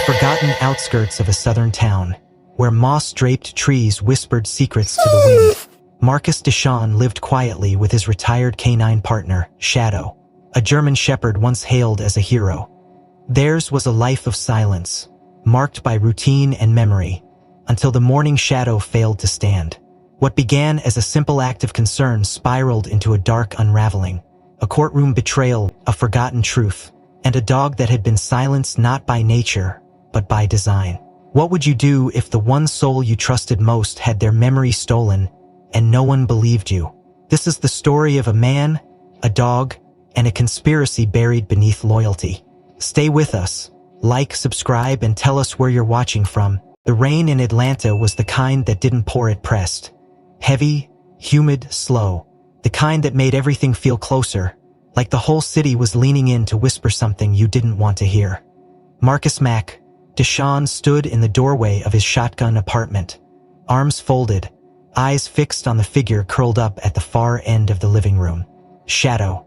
forgotten outskirts of a southern town, where moss-draped trees whispered secrets to the wind, Marcus Deshawn lived quietly with his retired canine partner, Shadow, a German shepherd once hailed as a hero. Theirs was a life of silence, marked by routine and memory, until the morning Shadow failed to stand. What began as a simple act of concern spiraled into a dark unraveling, a courtroom betrayal, a forgotten truth, and a dog that had been silenced not by nature, but by design. What would you do if the one soul you trusted most had their memory stolen, and no one believed you? This is the story of a man, a dog, and a conspiracy buried beneath loyalty. Stay with us, like, subscribe, and tell us where you're watching from. The rain in Atlanta was the kind that didn't pour, it pressed. Heavy, humid, slow. The kind that made everything feel closer, like the whole city was leaning in to whisper something you didn't want to hear. Marcus Mac Deshawn stood in the doorway of his shotgun apartment, arms folded, eyes fixed on the figure curled up at the far end of the living room. Shadow.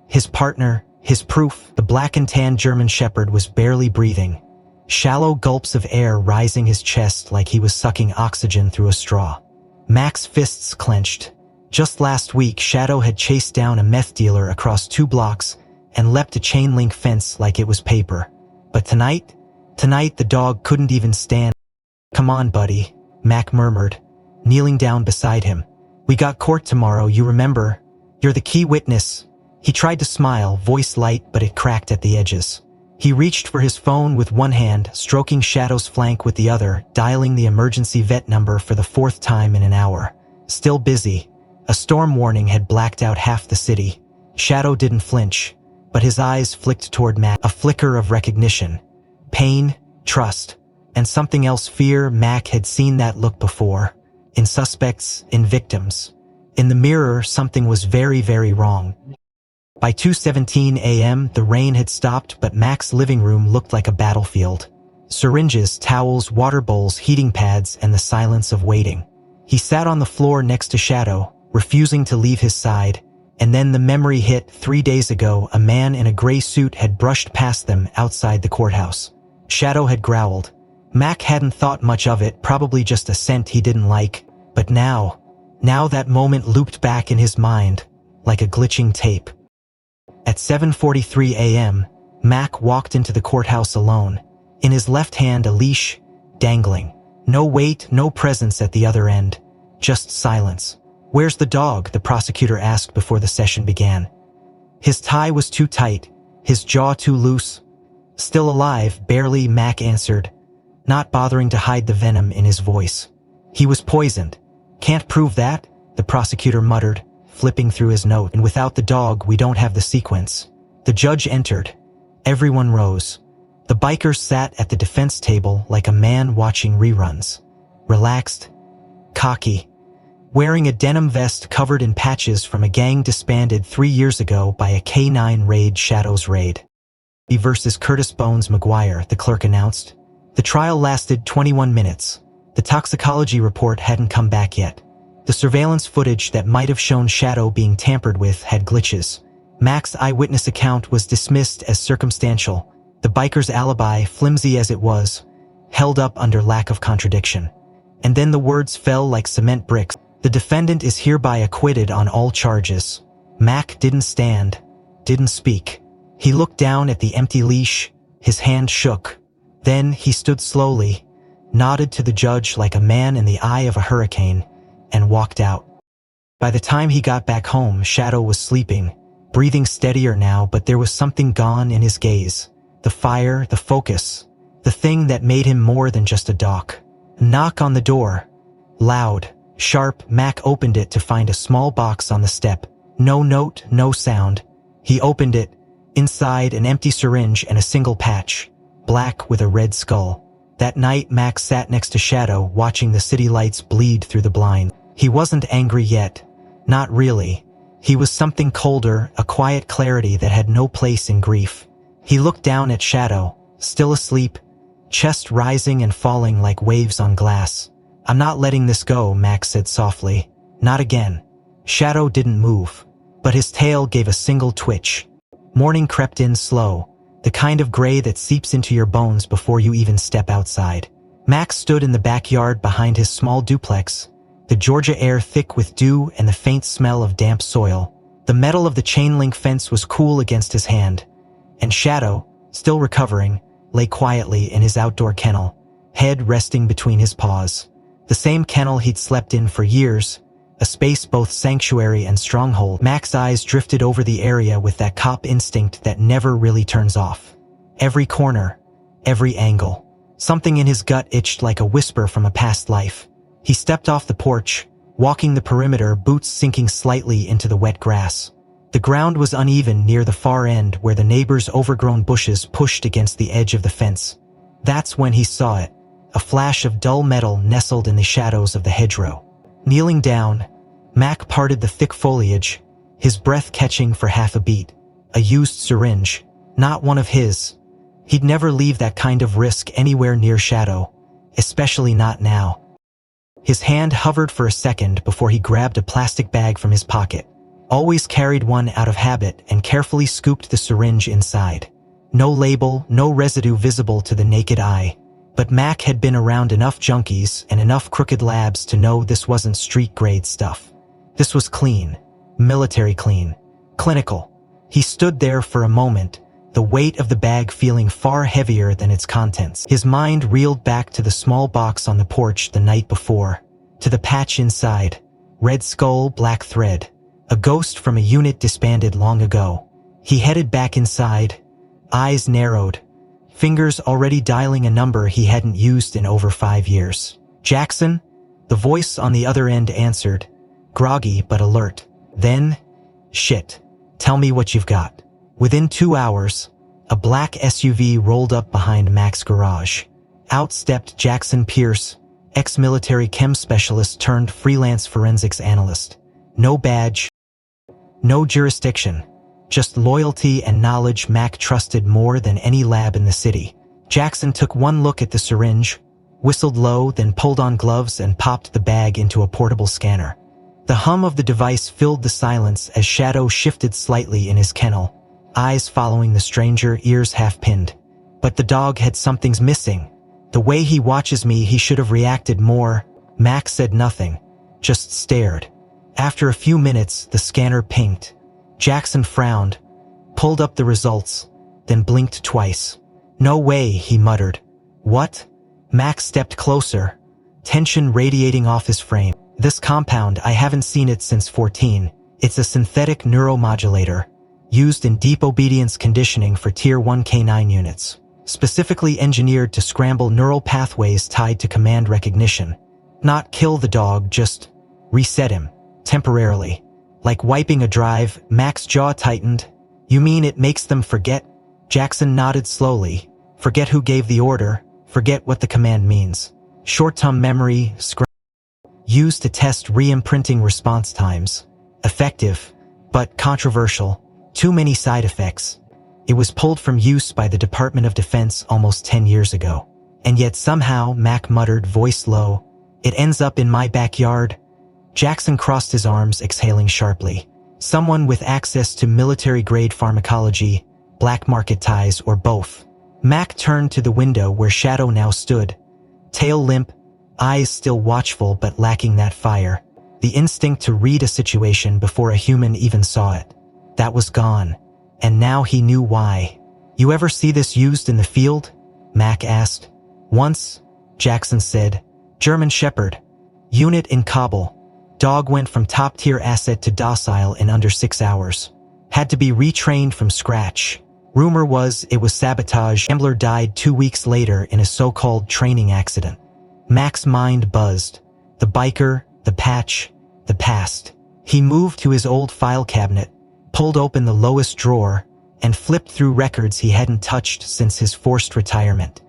His partner, his proof, the black and tan German shepherd was barely breathing, shallow gulps of air rising his chest like he was sucking oxygen through a straw. Mac's fists clenched. Just last week, Shadow had chased down a meth dealer across 2 blocks and leapt a chain-link fence like it was paper. But tonight the dog couldn't even stand. "Come on, buddy," Mac murmured, kneeling down beside him. "We got court tomorrow, you remember? You're the key witness." He tried to smile, voice light, but it cracked at the edges. He reached for his phone with one hand, stroking Shadow's flank with the other, dialing the emergency vet number for the 4th time in an hour. Still busy. A storm warning had blacked out half the city. Shadow didn't flinch, but his eyes flicked toward Mac, a flicker of recognition. Pain, trust, and something else, fear. Mac had seen that look before. In suspects, in victims. In the mirror, something was very, very wrong. By 2:17 a.m., the rain had stopped, but Mac's living room looked like a battlefield. Syringes, towels, water bowls, heating pads, and the silence of waiting. He sat on the floor next to Shadow, refusing to leave his side, and then the memory hit. 3 days ago, a man in a gray suit had brushed past them outside the courthouse. Shadow had growled. Mac hadn't thought much of it, probably just a scent he didn't like, but now that moment looped back in his mind, like a glitching tape. At 7:43 a.m., Mac walked into the courthouse alone, in his left hand a leash, dangling. No weight, no presence at the other end, just silence. "Where's the dog?" the prosecutor asked before the session began. His tie was too tight, his jaw too loose. "Still alive, barely," Mac answered, not bothering to hide the venom in his voice. "He was poisoned." "Can't prove that," the prosecutor muttered, flipping through his note. "And without the dog, we don't have the sequence." The judge entered. Everyone rose. The bikers sat at the defense table like a man watching reruns. Relaxed, cocky, wearing a denim vest covered in patches from a gang disbanded 3 years ago by a K9 raid. Shadow's raid. Versus Curtis Bones McGuire, the clerk announced. The trial lasted 21 minutes. The toxicology report hadn't come back yet. The surveillance footage that might have shown Shadow being tampered with had glitches. Mac's eyewitness account was dismissed as circumstantial. The biker's alibi, flimsy as it was, held up under lack of contradiction. And then the words fell like cement bricks. "The defendant is hereby acquitted on all charges." Mac didn't stand, didn't speak. He looked down at the empty leash, his hand shook. Then he stood slowly, nodded to the judge like a man in the eye of a hurricane, and walked out. By the time he got back home, Shadow was sleeping, breathing steadier now, but there was something gone in his gaze. The fire, the focus, the thing that made him more than just a dog. A knock on the door. Loud, sharp. Mac opened it to find a small box on the step. No note, no sound. He opened it. Inside, an empty syringe and a single patch, black with a red skull. That night, Mac sat next to Shadow, watching the city lights bleed through the blind. He wasn't angry yet. Not really. He was something colder, a quiet clarity that had no place in grief. He looked down at Shadow, still asleep, chest rising and falling like waves on glass. "I'm not letting this go," Mac said softly. "Not again." Shadow didn't move, but his tail gave a single twitch. Morning crept in slow. the kind of gray that seeps into your bones before you even step outside. Max stood in the backyard behind his small duplex, the Georgia air thick with dew and the faint smell of damp soil. The metal of the chain-link fence was cool against his hand, and Shadow, still recovering, lay quietly in his outdoor kennel, head resting between his paws. The same kennel he'd slept in for years, a space both sanctuary and stronghold. Max's eyes drifted over the area with that cop instinct that never really turns off. Every corner, every angle. Something in his gut itched like a whisper from a past life. He stepped off the porch, walking the perimeter, boots sinking slightly into the wet grass. The ground was uneven near the far end where the neighbor's overgrown bushes pushed against the edge of the fence. That's when he saw it, a flash of dull metal nestled in the shadows of the hedgerow. Kneeling down, Mac parted the thick foliage, his breath catching for half a beat. A used syringe, not one of his. He'd never leave that kind of risk anywhere near Shadow, especially not now. His hand hovered for a second before he grabbed a plastic bag from his pocket. Always carried one out of habit and carefully scooped the syringe inside. No label, no residue visible to the naked eye. But Mac had been around enough junkies and enough crooked labs to know this wasn't street-grade stuff. This was clean. Military clean. Clinical. He stood there for a moment, the weight of the bag feeling far heavier than its contents. His mind reeled back to the small box on the porch the night before, to the patch inside. Red skull, black thread. A ghost from a unit disbanded long ago. He headed back inside, eyes narrowed, fingers already dialing a number he hadn't used in over 5 years. Jackson? The voice on the other end answered, groggy but alert. Then, shit. Tell me what you've got. Within 2 hours, a black SUV rolled up behind Mac's garage. Out stepped Jackson Pierce, ex-military chem specialist turned freelance forensics analyst. No badge, no jurisdiction, just loyalty and knowledge Mac trusted more than any lab in the city. Jackson took one look at the syringe, whistled low, then pulled on gloves and popped the bag into a portable scanner. The hum of the device filled the silence as Shadow shifted slightly in his kennel, eyes following the stranger, ears half-pinned. But the dog had something's missing. The way he watches me, he should have reacted more. Mac said nothing, just stared. After a few minutes, the scanner pinged. Jackson frowned, pulled up the results, then blinked twice. No way, he muttered. What? Mac stepped closer, tension radiating off his frame. This compound, I haven't seen it since 14. It's a synthetic neuromodulator, used in deep obedience conditioning for Tier 1 K9 units, specifically engineered to scramble neural pathways tied to command recognition. Not kill the dog, just reset him, temporarily. Like wiping a drive. Mac's jaw tightened. You mean it makes them forget? Jackson nodded slowly. Forget who gave the order, forget what the command means. Short-term memory, used to test re-imprinting response times. Effective, but controversial. Too many side effects. It was pulled from use by the Department of Defense almost 10 years ago. And yet somehow, Mac muttered, voice low, it ends up in my backyard. Jackson crossed his arms, exhaling sharply. Someone with access to military-grade pharmacology, black market ties, or both. Mac turned to the window where Shadow now stood. Tail limp, eyes still watchful but lacking that fire. The instinct to read a situation before a human even saw it. That was gone. And now he knew why. You ever see this used in the field? Mac asked. Once, Jackson said. German Shepherd. Unit in Kabul. Dog went from top-tier asset to docile in under 6 hours. Had to be retrained from scratch. Rumor was it was sabotage. Ambler died 2 weeks later in a so-called training accident. Mac's mind buzzed. The biker, the patch, the past. He moved to his old file cabinet, pulled open the lowest drawer, and flipped through records he hadn't touched since his forced retirement.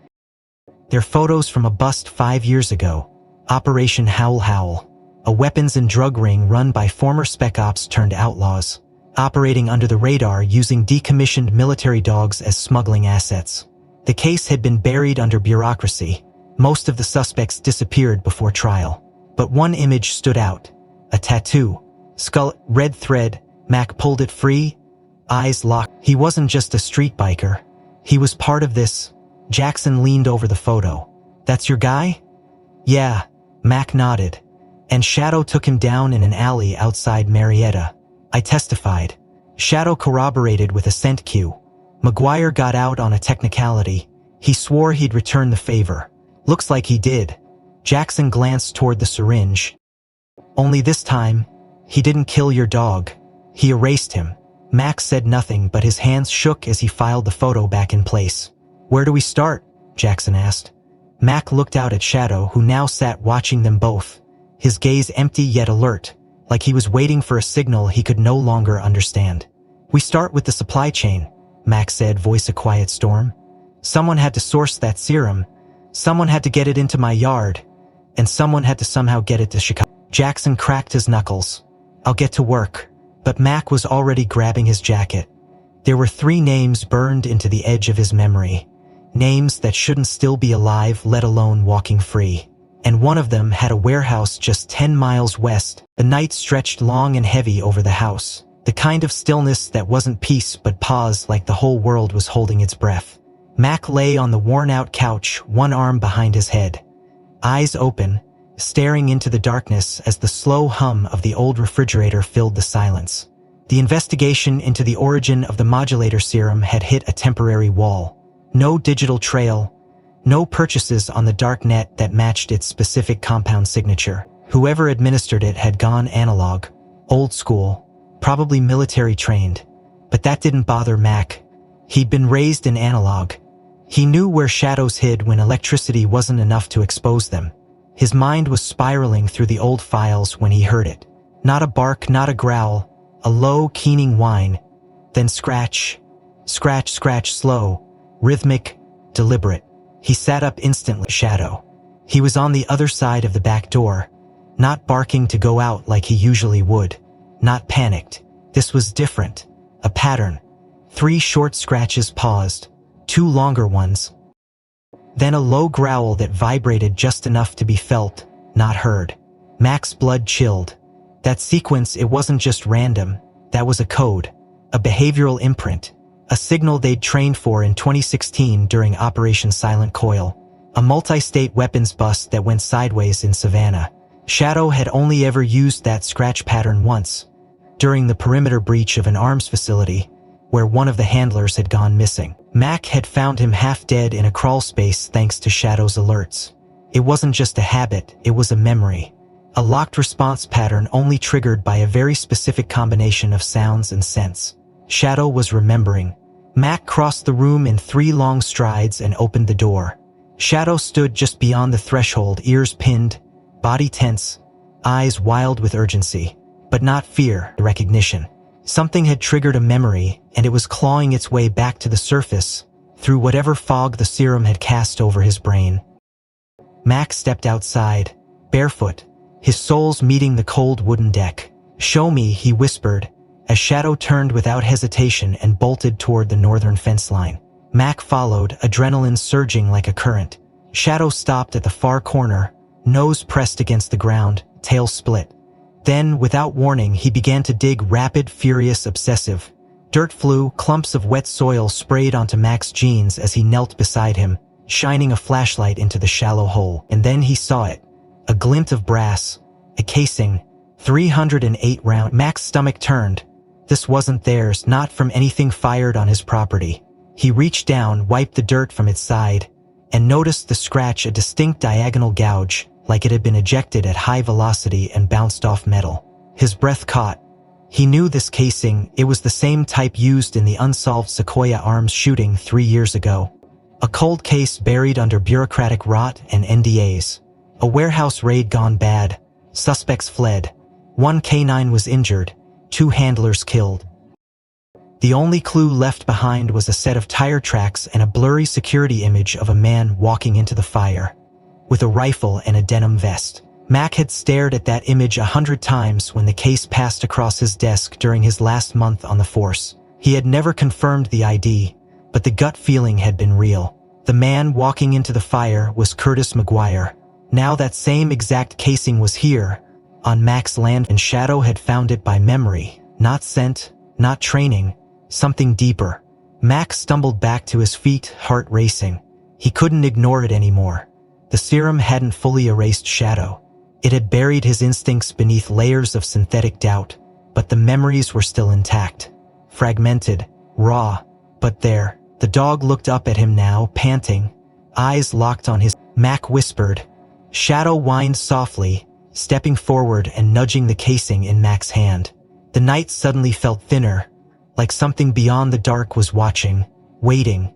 They're photos from a bust 5 years ago. Operation Howl Howl. A weapons and drug ring run by former Spec Ops turned outlaws, operating under the radar using decommissioned military dogs as smuggling assets. The case had been buried under bureaucracy. Most of the suspects disappeared before trial. But one image stood out. A tattoo. Skull, red thread. Mac pulled it free. Eyes locked. He wasn't just a street biker. He was part of this. Jackson leaned over the photo. That's your guy? Yeah, Mac nodded. And Shadow took him down in an alley outside Marietta. I testified. Shadow corroborated with a scent cue. McGuire got out on a technicality. He swore he'd return the favor. Looks like he did. Jackson glanced toward the syringe. Only this time, he didn't kill your dog. He erased him. Mac said nothing, but his hands shook as he filed the photo back in place. Where do we start? Jackson asked. Mac looked out at Shadow, who now sat watching them both, his gaze empty yet alert, like he was waiting for a signal he could no longer understand. We start with the supply chain, Mac said, voice a quiet storm. Someone had to source that serum. Someone had to get it into my yard. And someone had to somehow get it to Chicago. Jackson cracked his knuckles. I'll get to work. But Mac was already grabbing his jacket. There were 3 names burned into the edge of his memory. Names that shouldn't still be alive, let alone walking free. And one of them had a warehouse just 10 miles west. The night stretched long and heavy over the house. The kind of stillness that wasn't peace but pause, like the whole world was holding its breath. Mac lay on the worn-out couch, one arm behind his head. Eyes open, staring into the darkness as the slow hum of the old refrigerator filled the silence. The investigation into the origin of the modulator serum had hit a temporary wall. No digital trail, no purchases on the dark net that matched its specific compound signature. Whoever administered it had gone analog, old school, probably military trained. But that didn't bother Mac. He'd been raised in analog. He knew where shadows hid when electricity wasn't enough to expose them. His mind was spiraling through the old files when he heard it. Not a bark, not a growl, a low, keening whine. Then scratch, scratch, scratch, slow, rhythmic, deliberate. He sat up instantly. Shadow. He was on the other side of the back door, not barking to go out like he usually would, not panicked. This was different. A pattern. 3 short scratches paused, 2 longer ones. Then a low growl that vibrated just enough to be felt, not heard. Mac's blood chilled. That sequence, it wasn't just random. That was a code, a behavioral imprint, a signal they'd trained for in 2016 during Operation Silent Coil, a multi-state weapons bust that went sideways in Savannah. Shadow had only ever used that scratch pattern once, during the perimeter breach of an arms facility, where one of the handlers had gone missing. Mac had found him half dead in a crawl space thanks to Shadow's alerts. It wasn't just a habit, it was a memory. A locked response pattern only triggered by a very specific combination of sounds and scents. Shadow was remembering. Mac crossed the room in 3 long strides and opened the door. Shadow stood just beyond the threshold, ears pinned, body tense, eyes wild with urgency. But not fear, recognition. Something had triggered a memory, and it was clawing its way back to the surface, through whatever fog the serum had cast over his brain. Mac stepped outside, barefoot, his soles meeting the cold wooden deck. Show me, he whispered, as Shadow turned without hesitation and bolted toward the northern fence line. Mac followed, adrenaline surging like a current. Shadow stopped at the far corner, nose pressed against the ground, tail split. Then, without warning, he began to dig, rapid, furious, obsessive. Dirt flew, clumps of wet soil sprayed onto Mac's jeans as he knelt beside him, shining a flashlight into the shallow hole. And then he saw it. A glint of brass, a casing, 308 round. Mac's stomach turned. This wasn't theirs, not from anything fired on his property. He reached down, wiped the dirt from its side, and noticed the scratch, a distinct diagonal gouge, like it had been ejected at high velocity and bounced off metal. His breath caught. He knew this casing, it was the same type used in the unsolved Sequoia Arms shooting 3 years ago. A cold case buried under bureaucratic rot and NDAs. A warehouse raid gone bad. Suspects fled. 1 canine was injured. 2 handlers killed. The only clue left behind was a set of tire tracks and a blurry security image of a man walking into the fire, with a rifle and a denim vest. Mac had stared at that image 100 times when the case passed across his desk during his last month on the force. He had never confirmed the ID, but the gut feeling had been real. The man walking into the fire was Curtis McGuire. Now that same exact casing was here, on Mac's land, and Shadow had found it by memory, not scent, not training, something deeper. Mac stumbled back to his feet, heart racing. He couldn't ignore it anymore. The serum hadn't fully erased Shadow. It had buried his instincts beneath layers of synthetic doubt, but the memories were still intact. Fragmented, raw, but there. The dog looked up at him now, panting, eyes locked on his. Mac whispered. Shadow whined softly, stepping forward and nudging the casing in Mac's hand. The night suddenly felt thinner, like something beyond the dark was watching, waiting.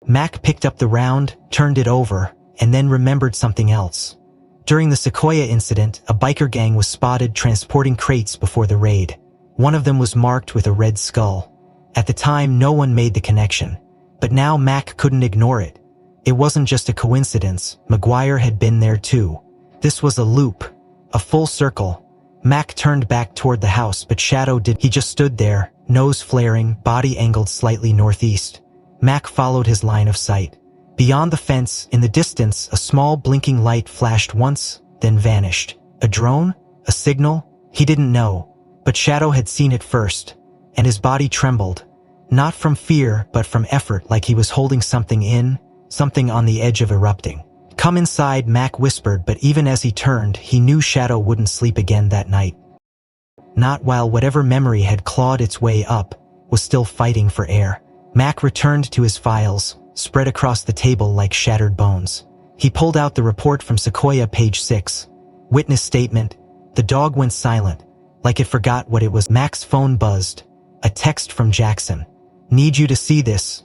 Mac picked up the round, turned it over, and then remembered something else. During the Sequoia incident, a biker gang was spotted transporting crates before the raid. One of them was marked with a red skull. At the time, no one made the connection. But now Mac couldn't ignore it. It wasn't just a coincidence. McGuire had been there too. This was a loop, a full circle. Mac turned back toward the house, but Shadow did. He just stood there, nose flaring, body angled slightly northeast. Mac followed his line of sight. Beyond the fence, in the distance, a small blinking light flashed once, then vanished. A drone? A signal? He didn't know. But Shadow had seen it first, and his body trembled. Not from fear, but from effort, like he was holding something in, something on the edge of erupting. Come inside, Mac whispered, but even as he turned, he knew Shadow wouldn't sleep again that night. Not while whatever memory had clawed its way up was still fighting for air. Mac returned to his files, spread across the table like shattered bones. He pulled out the report from Sequoia, page 6. Witness statement. The dog went silent, like it forgot what it was. Mac's phone buzzed. A text from Jackson. Need you to see this.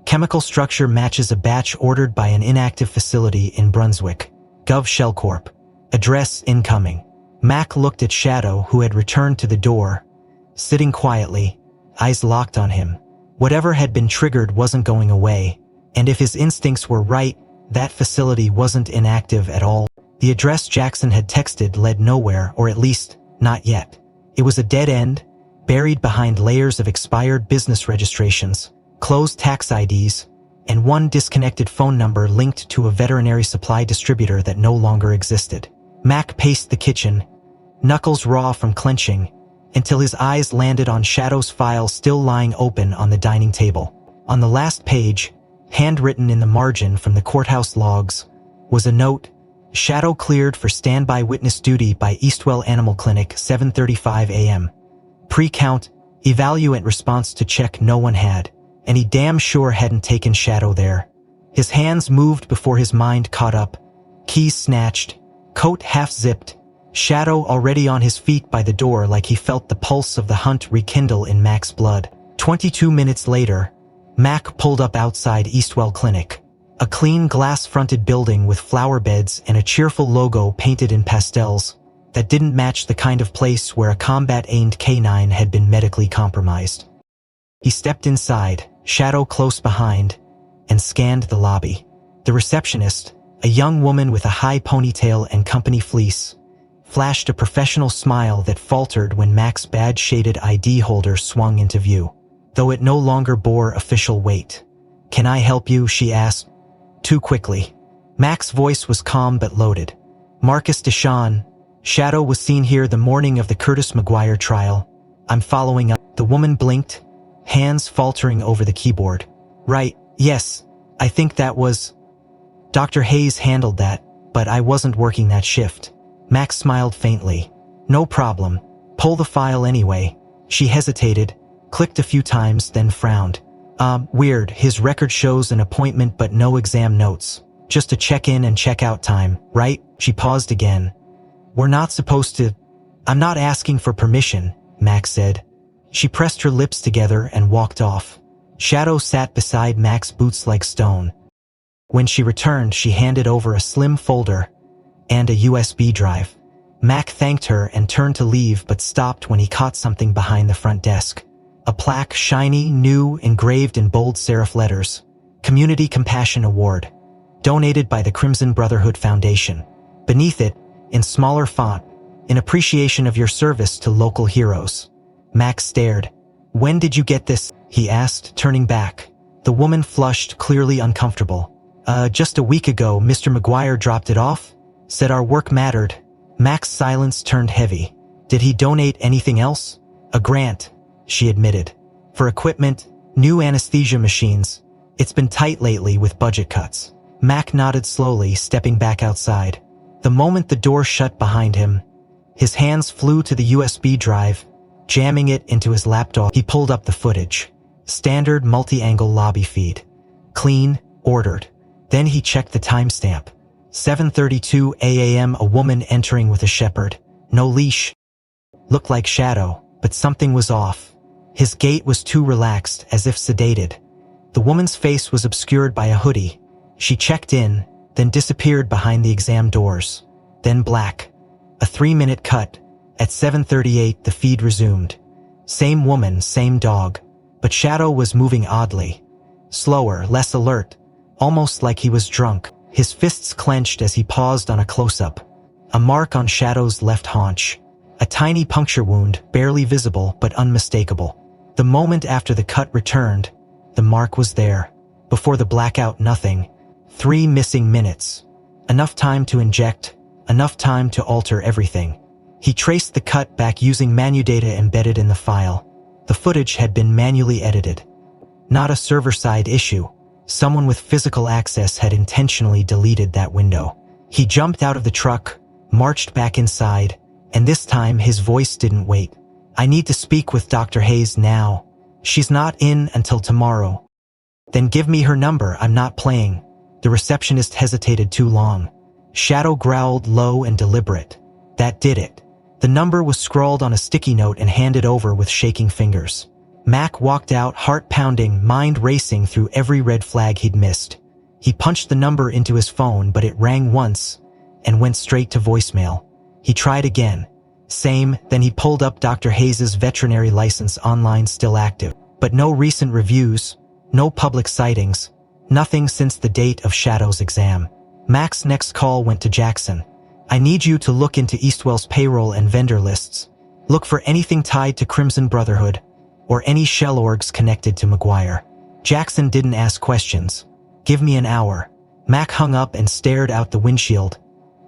Chemical structure matches a batch ordered by an inactive facility in Brunswick. Gov Shellcorp. Address incoming. Mac looked at Shadow, who had returned to the door, sitting quietly, eyes locked on him. Whatever had been triggered wasn't going away, and if his instincts were right, that facility wasn't inactive at all. The address Jackson had texted led nowhere, or at least, not yet. It was a dead end, buried behind layers of expired business registrations, closed tax IDs, and one disconnected phone number linked to a veterinary supply distributor that no longer existed. Mac paced the kitchen, knuckles raw from clenching, until his eyes landed on Shadow's file still lying open on the dining table. On the last page, handwritten in the margin from the courthouse logs, was a note: Shadow cleared for standby witness duty by Eastwell Animal Clinic, 7:35 a.m. Pre-count, evaluate response to check no one had, and he damn sure hadn't taken Shadow there. His hands moved before his mind caught up, keys snatched, coat half-zipped, Shadow already on his feet by the door like he felt the pulse of the hunt rekindle in Mac's blood. 22 minutes later, Mac pulled up outside Eastwell Clinic, a clean glass-fronted building with flower beds and a cheerful logo painted in pastels that didn't match the kind of place where a combat-aimed canine had been medically compromised. He stepped inside, Shadow close behind, and scanned the lobby. The receptionist, a young woman with a high ponytail and company fleece, flashed a professional smile that faltered when Mac's badge-shaded ID holder swung into view, though it no longer bore official weight. "Can I help you?" she asked, too quickly. Mac's voice was calm but loaded. "Marcus Deshawn. Shadow was seen here the morning of the Curtis McGuire trial. I'm following up." The woman blinked, hands faltering over the keyboard. "Right, yes, I think that was... Dr. Hayes handled that, but I wasn't working that shift." Mac smiled faintly. "No problem. Pull the file anyway." She hesitated, clicked a few times, then frowned. Weird. His record shows an appointment but no exam notes. Just a check-in and check-out time, right?" She paused again. "We're not supposed to..." "I'm not asking for permission," Mac said. She pressed her lips together and walked off. Shadow sat beside Mac's boots like stone. When she returned, she handed over a slim folder and a USB drive. Mac thanked her and turned to leave but stopped when he caught something behind the front desk. A plaque, shiny, new, engraved in bold serif letters. Community Compassion Award. Donated by the Crimson Brotherhood Foundation. Beneath it, in smaller font, in appreciation of your service to local heroes. Mac stared. "When did you get this?" he asked, turning back. The woman flushed, clearly uncomfortable. Just a week ago, Mr. McGuire dropped it off. Said our work mattered." Mac's silence turned heavy. "Did he donate anything else?" "A grant," she admitted. "For equipment, New anesthesia machines. It's been tight lately with budget cuts. Mac nodded slowly, stepping back outside. The moment the door shut behind him, his hands flew to the USB drive, jamming it into his laptop. He pulled up the footage. Standard multi-angle lobby feed. Clean, ordered. Then he checked the timestamp. 7:32 a.m. A woman entering with a shepherd. No leash. Looked like Shadow, but something was off. His gait was too relaxed, as if sedated. The woman's face was obscured by a hoodie. She checked in, then disappeared behind the exam doors. Then black. A 3-minute cut. At 7:38 the feed resumed. Same woman, same dog. But Shadow was moving oddly. Slower, less alert. Almost like he was drunk. His fists clenched as he paused on a close-up. A mark on Shadow's left haunch. A tiny puncture wound, barely visible but unmistakable. The moment after the cut returned, the mark was there. Before the blackout, nothing. 3 missing minutes. Enough time to inject, enough time to alter everything. He traced the cut back using manudata embedded in the file. The footage had been manually edited. Not a server-side issue. Someone with physical access had intentionally deleted that window. He jumped out of the truck, marched back inside, and this time his voice didn't wait. I need to speak with Dr. Hayes now. She's not in until tomorrow. Then give me her number, I'm not playing. The receptionist hesitated too long. Shadow growled low and deliberate. That did it. The number was scrawled on a sticky note and handed over with shaking fingers. Mac walked out, heart pounding, mind racing through every red flag he'd missed. He punched the number into his phone, but it rang once and went straight to voicemail. He tried again. Same, then he pulled up Dr. Hayes's veterinary license online, still active. But no recent reviews, no public sightings, nothing since the date of Shadow's exam. Mac's next call went to Jackson. I need you to look into Eastwell's payroll and vendor lists. Look for anything tied to Crimson Brotherhood, or any shell orgs connected to McGuire. Jackson didn't ask questions. Give me an hour. Mac hung up and stared out the windshield,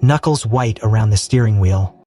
knuckles white around the steering wheel.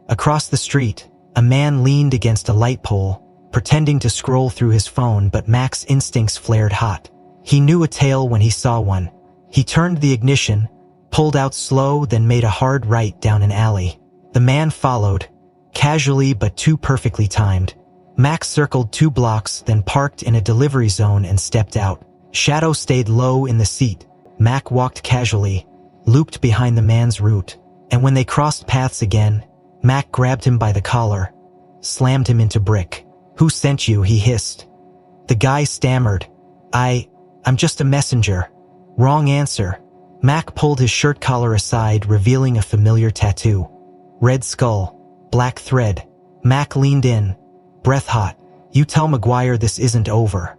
Across the street, a man leaned against a light pole, pretending to scroll through his phone, but Mac's instincts flared hot. He knew a tail when he saw one. He turned the ignition, pulled out slow, then made a hard right down an alley. The man followed, casually but too perfectly timed. Mac circled 2 blocks, then parked in a delivery zone and stepped out. Shadow stayed low in the seat. Mac walked casually, looped behind the man's route, and when they crossed paths again, Mac grabbed him by the collar, slammed him into brick. Who sent you? He hissed. The guy stammered. I'm just a messenger. Wrong answer. Mac pulled his shirt collar aside, revealing a familiar tattoo. Red skull, black thread. Mac leaned in, breath hot. You tell McGuire this isn't over.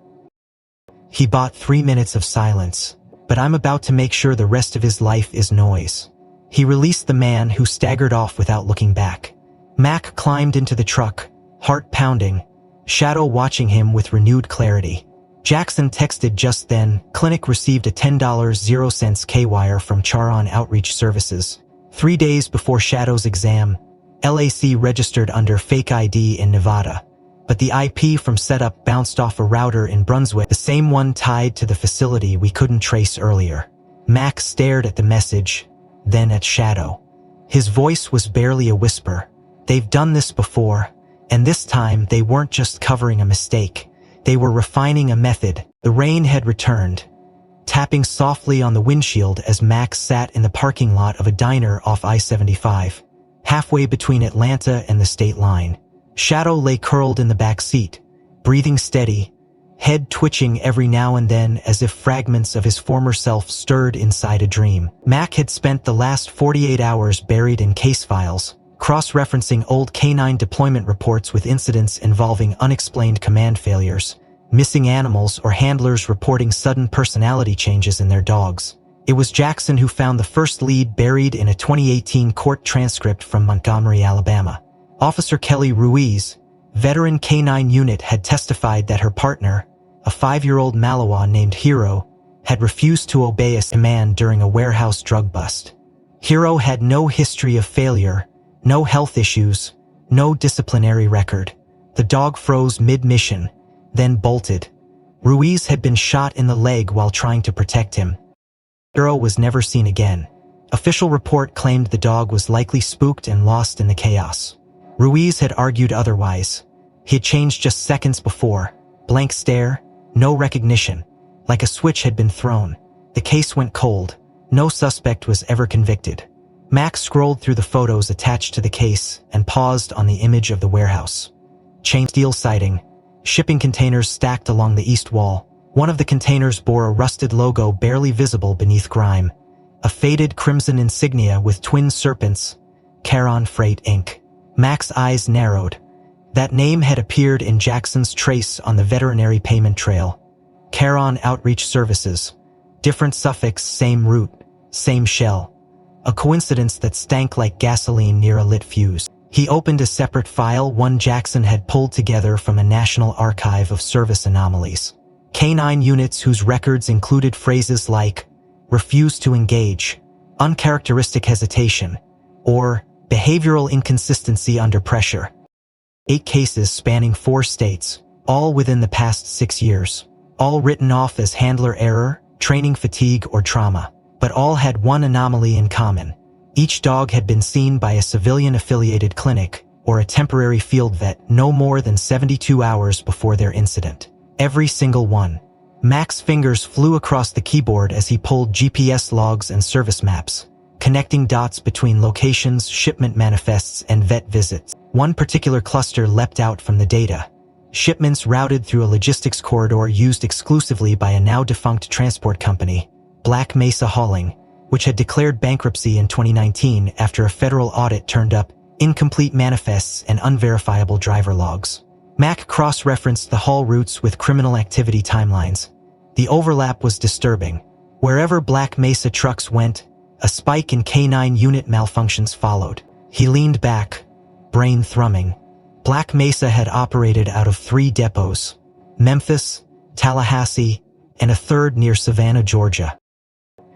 He bought 3 minutes of silence, but I'm about to make sure the rest of his life is noise. He released the man, who staggered off without looking back. Mac climbed into the truck, heart pounding, Shadow watching him with renewed clarity. Jackson texted just then. Clinic received a $10.00 K-wire from Charon Outreach Services. 3 days before Shadow's exam, LAC registered under fake ID in Nevada. But the IP from setup bounced off a router in Brunswick, the same one tied to the facility we couldn't trace earlier. Mac stared at the message, then at Shadow. His voice was barely a whisper. They've done this before, and this time they weren't just covering a mistake. They were refining a method. The rain had returned, tapping softly on the windshield as Max sat in the parking lot of a diner off I-75, halfway between Atlanta and the state line. Shadow lay curled in the back seat, breathing steady, head twitching every now and then as if fragments of his former self stirred inside a dream. Mac had spent the last 48 hours buried in case files, cross-referencing old K9 deployment reports with incidents involving unexplained command failures, missing animals, or handlers reporting sudden personality changes in their dogs. It was Jackson who found the first lead, buried in a 2018 court transcript from Montgomery, Alabama. Officer Kelly Ruiz, veteran K9 unit, had testified that her partner, a 5-year-old Malinois named Hero, had refused to obey a command during a warehouse drug bust. Hero had no history of failure, no health issues, no disciplinary record. The dog froze mid-mission, then bolted. Ruiz had been shot in the leg while trying to protect him. Hero was never seen again. Official report claimed the dog was likely spooked and lost in the chaos. Ruiz had argued otherwise. He had changed just seconds before. Blank stare, no recognition. Like a switch had been thrown. The case went cold. No suspect was ever convicted. Max scrolled through the photos attached to the case and paused on the image of the warehouse. Chain steel siding. Shipping containers stacked along the east wall. One of the containers bore a rusted logo barely visible beneath grime. A faded crimson insignia with twin serpents. Charon Freight Inc. Max's eyes narrowed. That name had appeared in Jackson's trace on the veterinary payment trail. Charon Outreach Services. Different suffix, same route, same shell. A coincidence that stank like gasoline near a lit fuse. He opened a separate file one Jackson had pulled together from a National Archive of Service Anomalies. Canine units whose records included phrases like refuse to engage, uncharacteristic hesitation, or behavioral inconsistency under pressure. 8 cases spanning 4 states, all within the past 6 years. All written off as handler error, training fatigue, or trauma. But all had one anomaly in common. Each dog had been seen by a civilian-affiliated clinic or a temporary field vet no more than 72 hours before their incident. Every single one. Max's fingers flew across the keyboard as he pulled GPS logs and service maps, connecting dots between locations, shipment manifests, and vet visits. One particular cluster leapt out from the data. Shipments routed through a logistics corridor used exclusively by a now-defunct transport company, Black Mesa Hauling, which had declared bankruptcy in 2019 after a federal audit turned up incomplete manifests and unverifiable driver logs. Mac cross-referenced the haul routes with criminal activity timelines. The overlap was disturbing. Wherever Black Mesa trucks went, a spike in K9 unit malfunctions followed. He leaned back, brain thrumming. Black Mesa had operated out of 3 depots: Memphis, Tallahassee, and a third near Savannah, Georgia.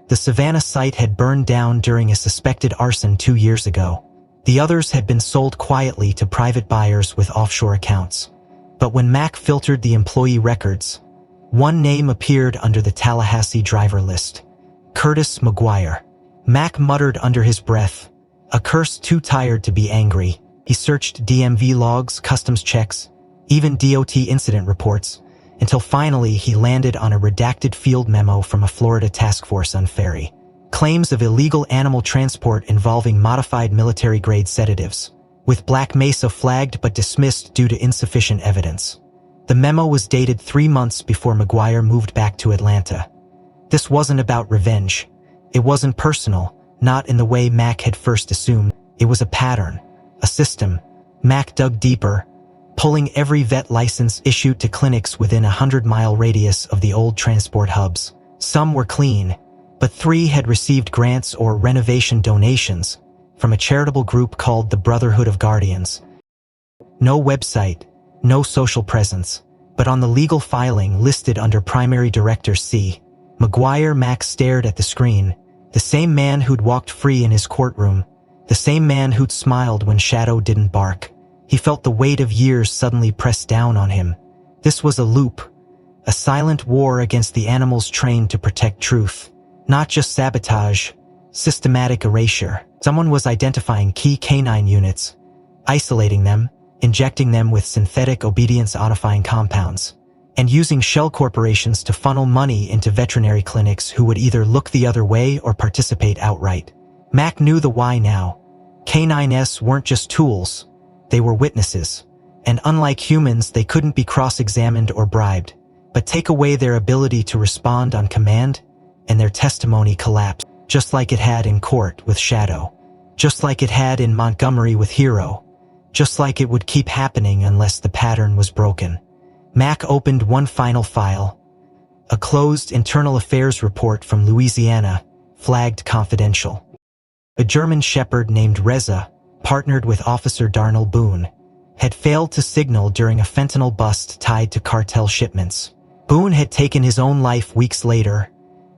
The Savannah site had burned down during a suspected arson 2 years ago. The others had been sold quietly to private buyers with offshore accounts. But when Mac filtered the employee records, one name appeared under the Tallahassee driver list: Curtis McGuire. Mac muttered under his breath, a curse too tired to be angry. He searched DMV logs, customs checks, even DOT incident reports, until finally he landed on a redacted field memo from a Florida task force on ferry. Claims of illegal animal transport involving modified military-grade sedatives, with Black Mesa flagged but dismissed due to insufficient evidence. The memo was dated 3 months before McGuire moved back to Atlanta. This wasn't about revenge. It wasn't personal, not in the way Mac had first assumed. It was a pattern. A system. Mac dug deeper, pulling every vet license issued to clinics within a 100-mile radius of the old transport hubs. Some were clean, but 3 had received grants or renovation donations from a charitable group called the Brotherhood of Guardians. No website, no social presence, but on the legal filing listed under Primary Director C. McGuire. Mac stared at the screen, the same man who'd walked free in his courtroom, the same man who'd smiled when Shadow didn't bark. He felt the weight of years suddenly pressed down on him. This was a loop, a silent war against the animals trained to protect truth. Not just sabotage, systematic erasure. Someone was identifying key canine units, isolating them, injecting them with synthetic obedience-modifying compounds, and using shell corporations to funnel money into veterinary clinics who would either look the other way or participate outright. Mac knew the why now. K9s weren't just tools, they were witnesses. And unlike humans, they couldn't be cross-examined or bribed. But take away their ability to respond on command, and their testimony collapsed, just like it had in court with Shadow. Just like it had in Montgomery with Hero. Just like it would keep happening unless the pattern was broken. Mac opened one final file. A closed internal affairs report from Louisiana, flagged confidential. A German shepherd named Reza, partnered with Officer Darnell Boone, had failed to signal during a fentanyl bust tied to cartel shipments. Boone had taken his own life weeks later,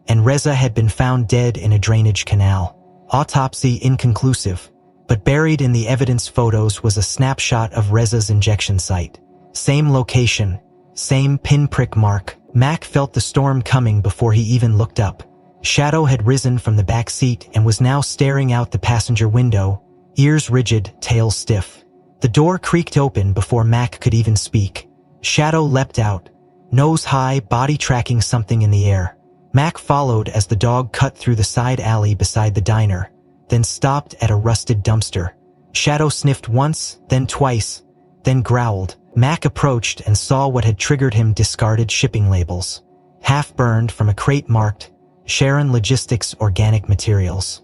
and Reza had been found dead in a drainage canal. Autopsy inconclusive, but buried in the evidence photos was a snapshot of Reza's injection site. Same location, same pinprick mark. Mac felt the storm coming before he even looked up. Shadow had risen from the back seat and was now staring out the passenger window, ears rigid, tail stiff. The door creaked open before Mac could even speak. Shadow leapt out, nose high, body tracking something in the air. Mac followed as the dog cut through the side alley beside the diner, then stopped at a rusted dumpster. Shadow sniffed once, then twice, then growled. Mac approached and saw what had triggered him: discarded shipping labels, half-burned from a crate marked Sharon Logistics Organic Materials.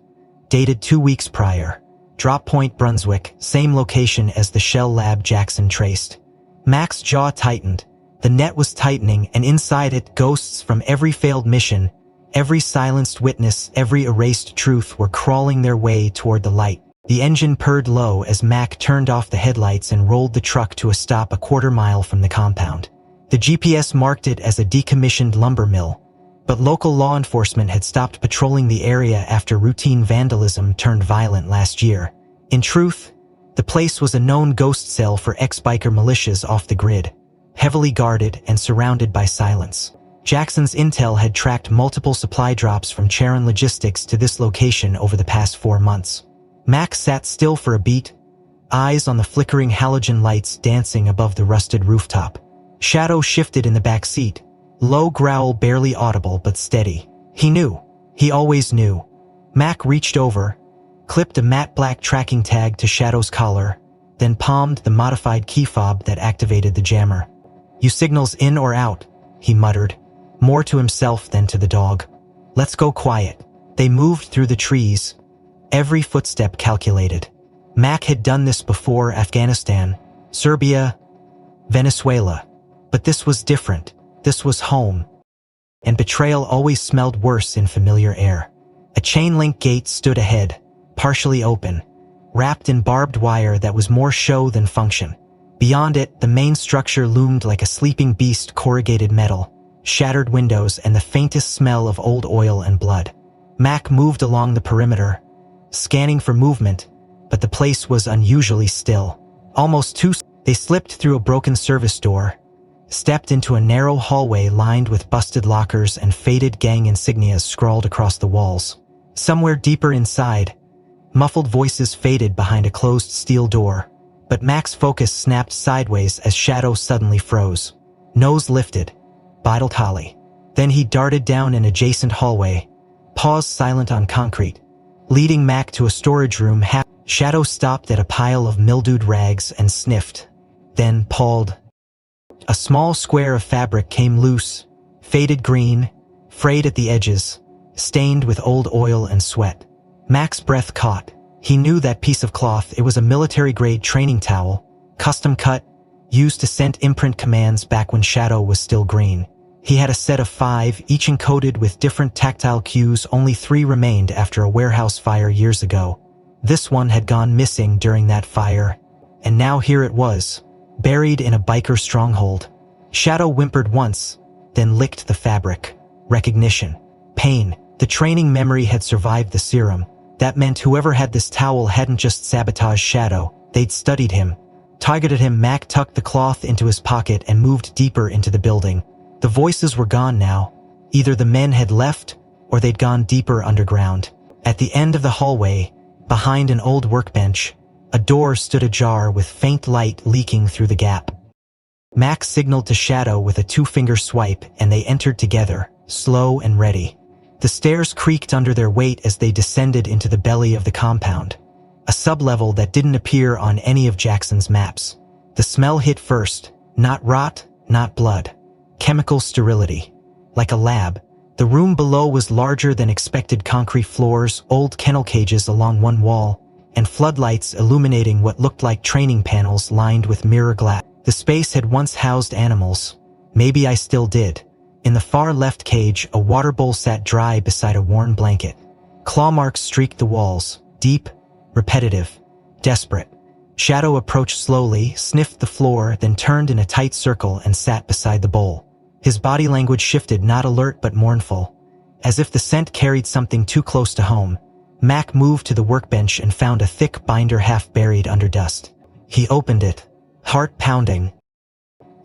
Dated 2 weeks prior. Drop Point, Brunswick, same location as the Shell Lab Jackson traced. Mac's jaw tightened. The net was tightening, and inside it, ghosts from every failed mission, every silenced witness, every erased truth were crawling their way toward the light. The engine purred low as Mac turned off the headlights and rolled the truck to a stop a quarter-mile from the compound. The GPS marked it as a decommissioned lumber mill, but local law enforcement had stopped patrolling the area after routine vandalism turned violent last year. In truth, the place was a known ghost cell for ex-biker militias off the grid, heavily guarded and surrounded by silence. Jackson's intel had tracked multiple supply drops from Sharon Logistics to this location over the past 4 months. Mac sat still for a beat, eyes on the flickering halogen lights dancing above the rusted rooftop. Shadow shifted in the back seat, low growl barely audible but steady. He knew. He always knew. Mac reached over, clipped a matte black tracking tag to Shadow's collar, then palmed the modified key fob that activated the jammer. "You signals in or out?" he muttered, more to himself than to the dog. "Let's go quiet." They moved through the trees, every footstep calculated. Mac had done this before: Afghanistan, Serbia, Venezuela. But this was different. This was home. And betrayal always smelled worse in familiar air. A chain-link gate stood ahead, partially open, wrapped in barbed wire that was more show than function. Beyond it, the main structure loomed like a sleeping beast: corrugated metal, shattered windows, and the faintest smell of old oil and blood. Mac moved along the perimeter, scanning for movement, but the place was unusually still. Almost too. They slipped through a broken service door, stepped into a narrow hallway lined with busted lockers and faded gang insignias scrawled across the walls. Somewhere deeper inside, muffled voices faded behind a closed steel door, but Mac's focus snapped sideways as Shadow suddenly froze. Nose lifted, bridled Holly. Then he darted down an adjacent hallway, paused silent on concrete, leading Mac to a storage room. Shadow stopped at a pile of mildewed rags and sniffed, then pawed. A small square of fabric came loose, faded green, frayed at the edges, stained with old oil and sweat. Mac's breath caught. He knew that piece of cloth. It was a military-grade training towel, custom cut, used to send imprint commands back when Shadow was still green. He had a set of 5, each encoded with different tactile cues. Only 3 remained after a warehouse fire years ago. This one had gone missing during that fire, and now here it was, buried in a biker stronghold. Shadow whimpered once, then licked the fabric. Recognition. Pain. The training memory had survived the serum. That meant whoever had this towel hadn't just sabotaged Shadow, they'd studied him, targeted him. Mac tucked the cloth into his pocket and moved deeper into the building. The voices were gone now. Either the men had left, or they'd gone deeper underground. At the end of the hallway, behind an old workbench, a door stood ajar with faint light leaking through the gap. Mac signaled to Shadow with a 2-finger swipe, and they entered together, slow and ready. The stairs creaked under their weight as they descended into the belly of the compound, a sublevel that didn't appear on any of Jackson's maps. The smell hit first, not rot, not blood. Chemical sterility. Like a lab. The room below was larger than expected: concrete floors, old kennel cages along one wall, and floodlights illuminating what looked like training panels lined with mirror glass. The space had once housed animals. Maybe I still did. In the far left cage, a water bowl sat dry beside a worn blanket. Claw marks streaked the walls, deep, repetitive, desperate. Shadow approached slowly, sniffed the floor, then turned in a tight circle and sat beside the bowl. His body language shifted, not alert but mournful, as if the scent carried something too close to home. Mac moved to the workbench and found a thick binder half buried under dust. He opened it, heart pounding.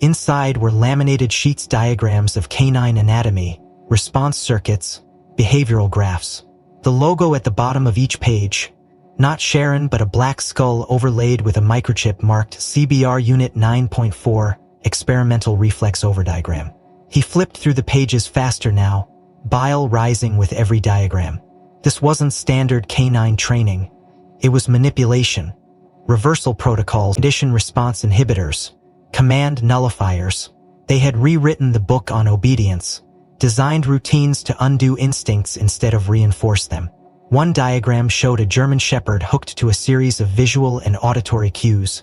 Inside were laminated sheets, diagrams of canine anatomy, response circuits, behavioral graphs. The logo at the bottom of each page, not Sharon but a black skull overlaid with a microchip marked CBR Unit 9.4, Experimental Reflex Overdiagram. He flipped through the pages faster now, bile rising with every diagram. This wasn't standard canine training. It was manipulation, reversal protocols, condition response inhibitors, command nullifiers. They had rewritten the book on obedience, designed routines to undo instincts instead of reinforce them. One diagram showed a German Shepherd hooked to a series of visual and auditory cues,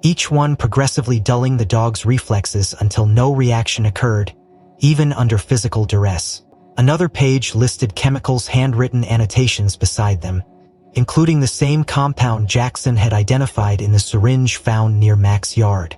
each one progressively dulling the dog's reflexes until no reaction occurred, even under physical duress. Another page listed chemicals, handwritten annotations beside them, including the same compound Jackson had identified in the syringe found near Mac's yard.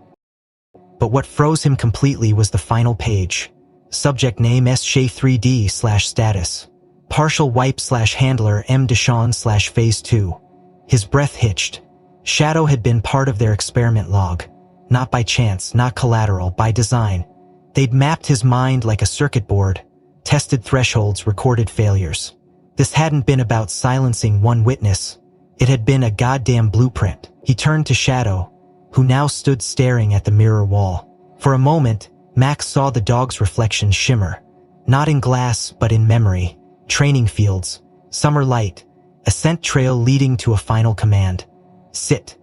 But what froze him completely was the final page. Subject name SJ3D/status. Partial wipe/handler M. Deshawn/phase 2. His breath hitched. Shadow had been part of their experiment log. Not by chance, not collateral, by design. They'd mapped his mind like a circuit board, tested thresholds, recorded failures. This hadn't been about silencing one witness. It had been a goddamn blueprint. He turned to Shadow, who now stood staring at the mirror wall. For a moment, Max saw the dog's reflection shimmer. Not in glass, but in memory. Training fields, summer light, a scent trail leading to a final command. Sit.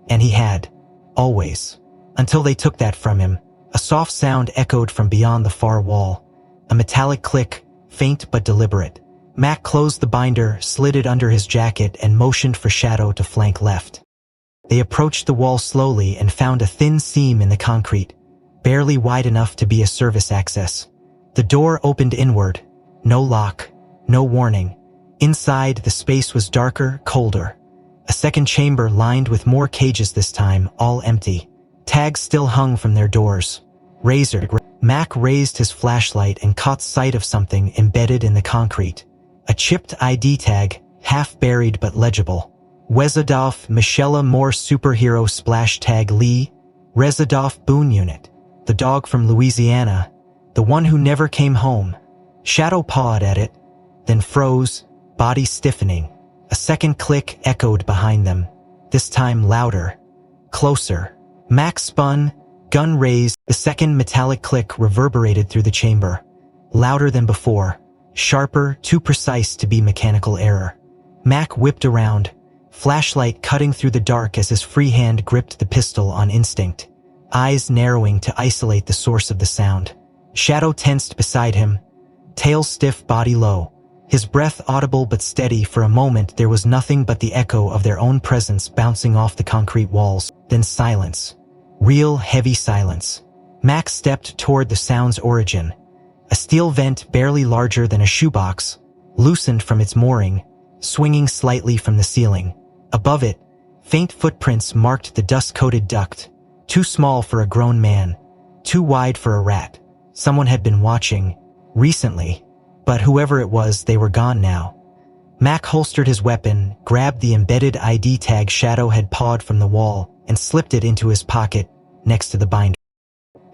And he had. Always. Until they took that from him. A soft sound echoed from beyond the far wall. A metallic click, faint but deliberate. Mac closed the binder, slid it under his jacket, and motioned for Shadow to flank left. They approached the wall slowly and found a thin seam in the concrete, barely wide enough to be a service access. The door opened inward. No lock. No warning. Inside, the space was darker, colder. A second chamber lined with more cages, this time, all empty. Tags still hung from their doors. Razor. Mac raised his flashlight and caught sight of something embedded in the concrete. A chipped ID tag, half buried but legible. Wezadov Michela Moore Superhero Splash Tag Lee. Rezadov Boone Unit. The dog from Louisiana. The one who never came home. Shadow pawed at it, then froze, body stiffening. A second click echoed behind them, this time louder. Closer. Max spun, gun raised. The second metallic click reverberated through the chamber. Louder than before. Sharper, too precise to be mechanical error. Mac whipped around, flashlight cutting through the dark as his free hand gripped the pistol on instinct, eyes narrowing to isolate the source of the sound. Shadow tensed beside him, tail stiff, body low. His breath audible but steady. For a moment there was nothing but the echo of their own presence bouncing off the concrete walls. Then silence. Real, heavy silence. Max stepped toward the sound's origin. A steel vent barely larger than a shoebox, loosened from its mooring, swinging slightly from the ceiling. Above it, faint footprints marked the dust-coated duct. Too small for a grown man. Too wide for a rat. Someone had been watching. Recently. But whoever it was, they were gone now. Mac holstered his weapon, grabbed the embedded ID tag Shadow had pawed from the wall, and slipped it into his pocket, next to the binder.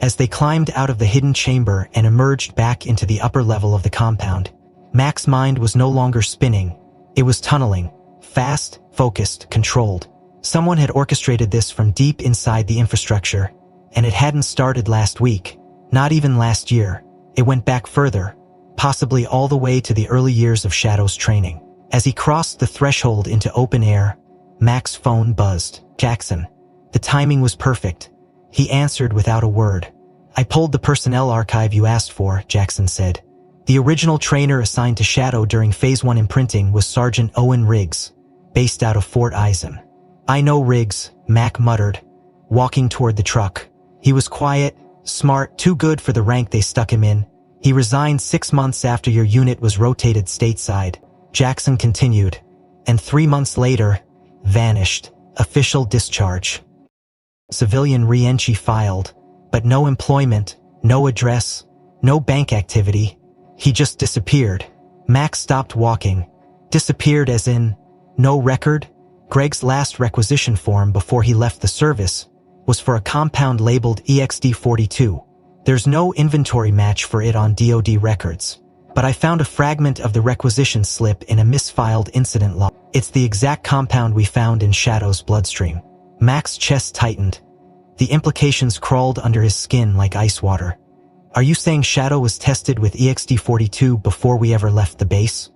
As they climbed out of the hidden chamber and emerged back into the upper level of the compound, Mac's mind was no longer spinning. It was tunneling. Fast, focused, controlled. Someone had orchestrated this from deep inside the infrastructure, and it hadn't started last week. Not even last year. It went back further. Possibly all the way to the early years of Shadow's training. As he crossed the threshold into open air, Mac's phone buzzed. Jackson. The timing was perfect. He answered without a word. I pulled the personnel archive you asked for, Jackson said. The original trainer assigned to Shadow during Phase 1 imprinting was Sergeant Owen Riggs, based out of Fort Eisen. I know Riggs, Mac muttered, walking toward the truck. He was quiet, smart, too good for the rank they stuck him in. He resigned 6 months after your unit was rotated stateside, Jackson continued, and 3 months later, vanished. Official discharge. Civilian re-entry filed, but no employment, no address, no bank activity. He just disappeared. Max stopped walking. Disappeared as in, no record? Greg's last requisition form before he left the service was for a compound labeled EXD42. There's no inventory match for it on DoD records, but I found a fragment of the requisition slip in a misfiled incident log. It's the exact compound we found in Shadow's bloodstream. Mac's chest tightened. The implications crawled under his skin like ice water. Are you saying Shadow was tested with EXD42 before we ever left the base?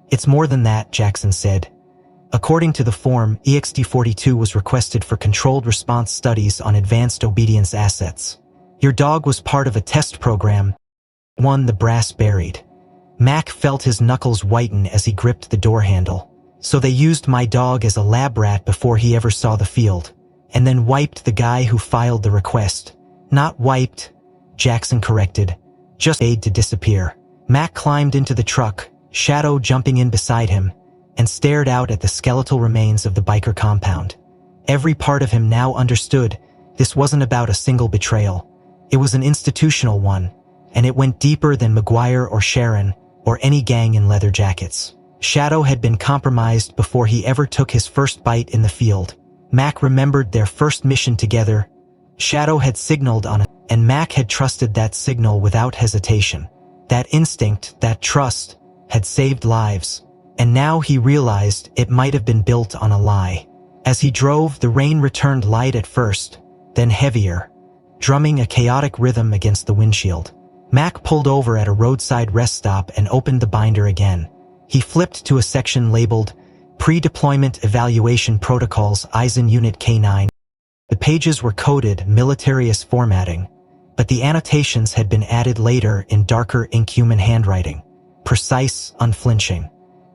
It's more than that, Jackson said. According to the form, EXD42 was requested for controlled response studies on advanced obedience assets. Your dog was part of a test program, one the brass buried. Mac felt his knuckles whiten as he gripped the door handle. So they used my dog as a lab rat before he ever saw the field, and then wiped the guy who filed the request. Not wiped, Jackson corrected, just made to disappear. Mac climbed into the truck, Shadow jumping in beside him, and stared out at the skeletal remains of the biker compound. Every part of him now understood this wasn't about a single betrayal. It was an institutional one, and it went deeper than McGuire or Sharon or any gang in leather jackets. Shadow had been compromised before he ever took his first bite in the field. Mac remembered their first mission together. Shadow had signaled on it, and Mac had trusted that signal without hesitation. That instinct, that trust, had saved lives. And now he realized it might have been built on a lie. As he drove, the rain returned light at first, then heavier, drumming a chaotic rhythm against the windshield. Mac pulled over at a roadside rest stop and opened the binder again. He flipped to a section labeled Pre-Deployment Evaluation Protocols Eisen Unit K9. The pages were coded militarious formatting, but the annotations had been added later in darker inhuman handwriting, precise, unflinching.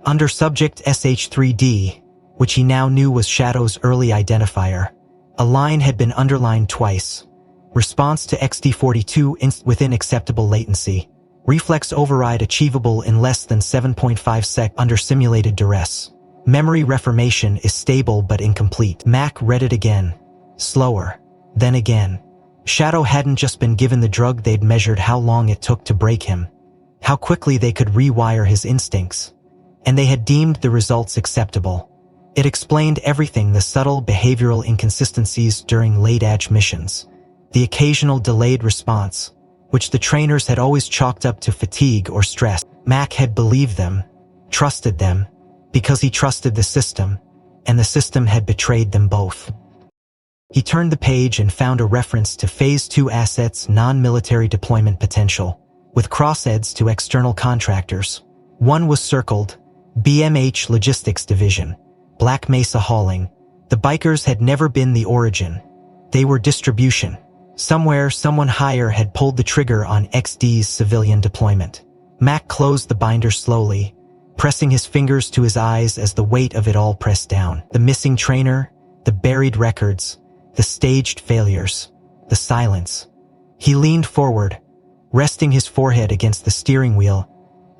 Under subject SH3D, which he now knew was Shadow's early identifier, a line had been underlined twice. Response to XD42 within acceptable latency. Reflex override achievable in less than 7.5 sec under simulated duress. Memory reformation is stable but incomplete. Mac read it again. Slower. Then again. Shadow hadn't just been given the drug, they'd measured how long it took to break him, how quickly they could rewire his instincts, and they had deemed the results acceptable. It explained everything: the subtle behavioral inconsistencies during late-edge missions, the occasional delayed response, which the trainers had always chalked up to fatigue or stress. Mac had believed them, trusted them, because he trusted the system, and the system had betrayed them both. He turned the page and found a reference to Phase 2 assets non-military deployment potential, with crossheads to external contractors. One was circled, BMH Logistics Division, Black Mesa Hauling. The bikers had never been the origin. They were distribution. Somewhere, someone higher had pulled the trigger on XD's civilian deployment. Mac closed the binder slowly, pressing his fingers to his eyes as the weight of it all pressed down. The missing trainer, the buried records, the staged failures, the silence. He leaned forward, resting his forehead against the steering wheel,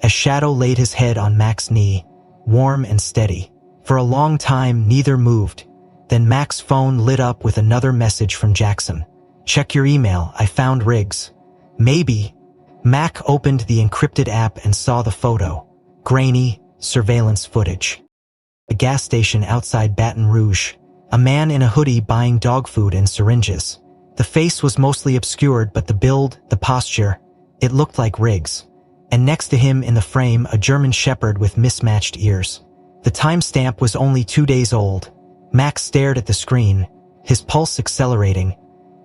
as Shadow laid his head on Mac's knee, warm and steady. For a long time, neither moved. Then Mac's phone lit up with another message from Jackson. "Check your email, I found Riggs." "Maybe." Mac opened the encrypted app and saw the photo. Grainy, surveillance footage. A gas station outside Baton Rouge. A man in a hoodie buying dog food and syringes. The face was mostly obscured, but the build, the posture, it looked like Riggs. And next to him in the frame, a German shepherd with mismatched ears. The timestamp was only 2 days old. Mac stared at the screen, his pulse accelerating,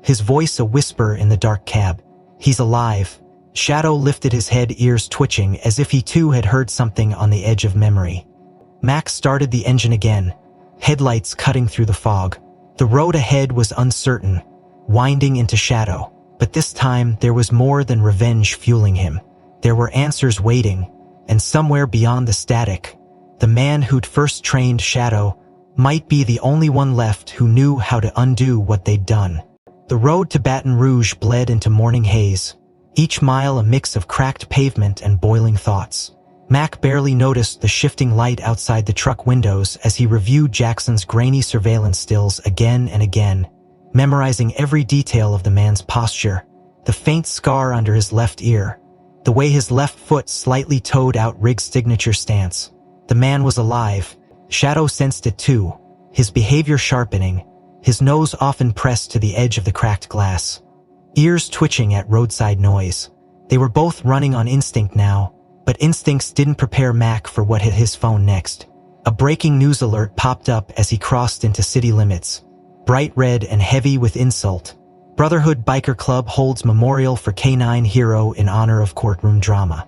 his voice a whisper in the dark cab. "He's alive." Shadow lifted his head, ears twitching, as if he too had heard something on the edge of memory. Mac started the engine again, headlights cutting through the fog. The road ahead was uncertain, winding into shadow. But this time, there was more than revenge fueling him. There were answers waiting, and somewhere beyond the static, the man who'd first trained Shadow might be the only one left who knew how to undo what they'd done. The road to Baton Rouge bled into morning haze, each mile a mix of cracked pavement and boiling thoughts. Mac barely noticed the shifting light outside the truck windows as he reviewed Jackson's grainy surveillance stills again and again, memorizing every detail of the man's posture, the faint scar under his left ear, the way his left foot slightly toed out Riggs' signature stance. The man was alive. Shadow sensed it too, his behavior sharpening, his nose often pressed to the edge of the cracked glass, ears twitching at roadside noise. They were both running on instinct now, but instincts didn't prepare Mac for what hit his phone next. A breaking news alert popped up as he crossed into city limits. Bright red and heavy with insult. Brotherhood Biker Club holds memorial for K9 hero in honor of courtroom drama.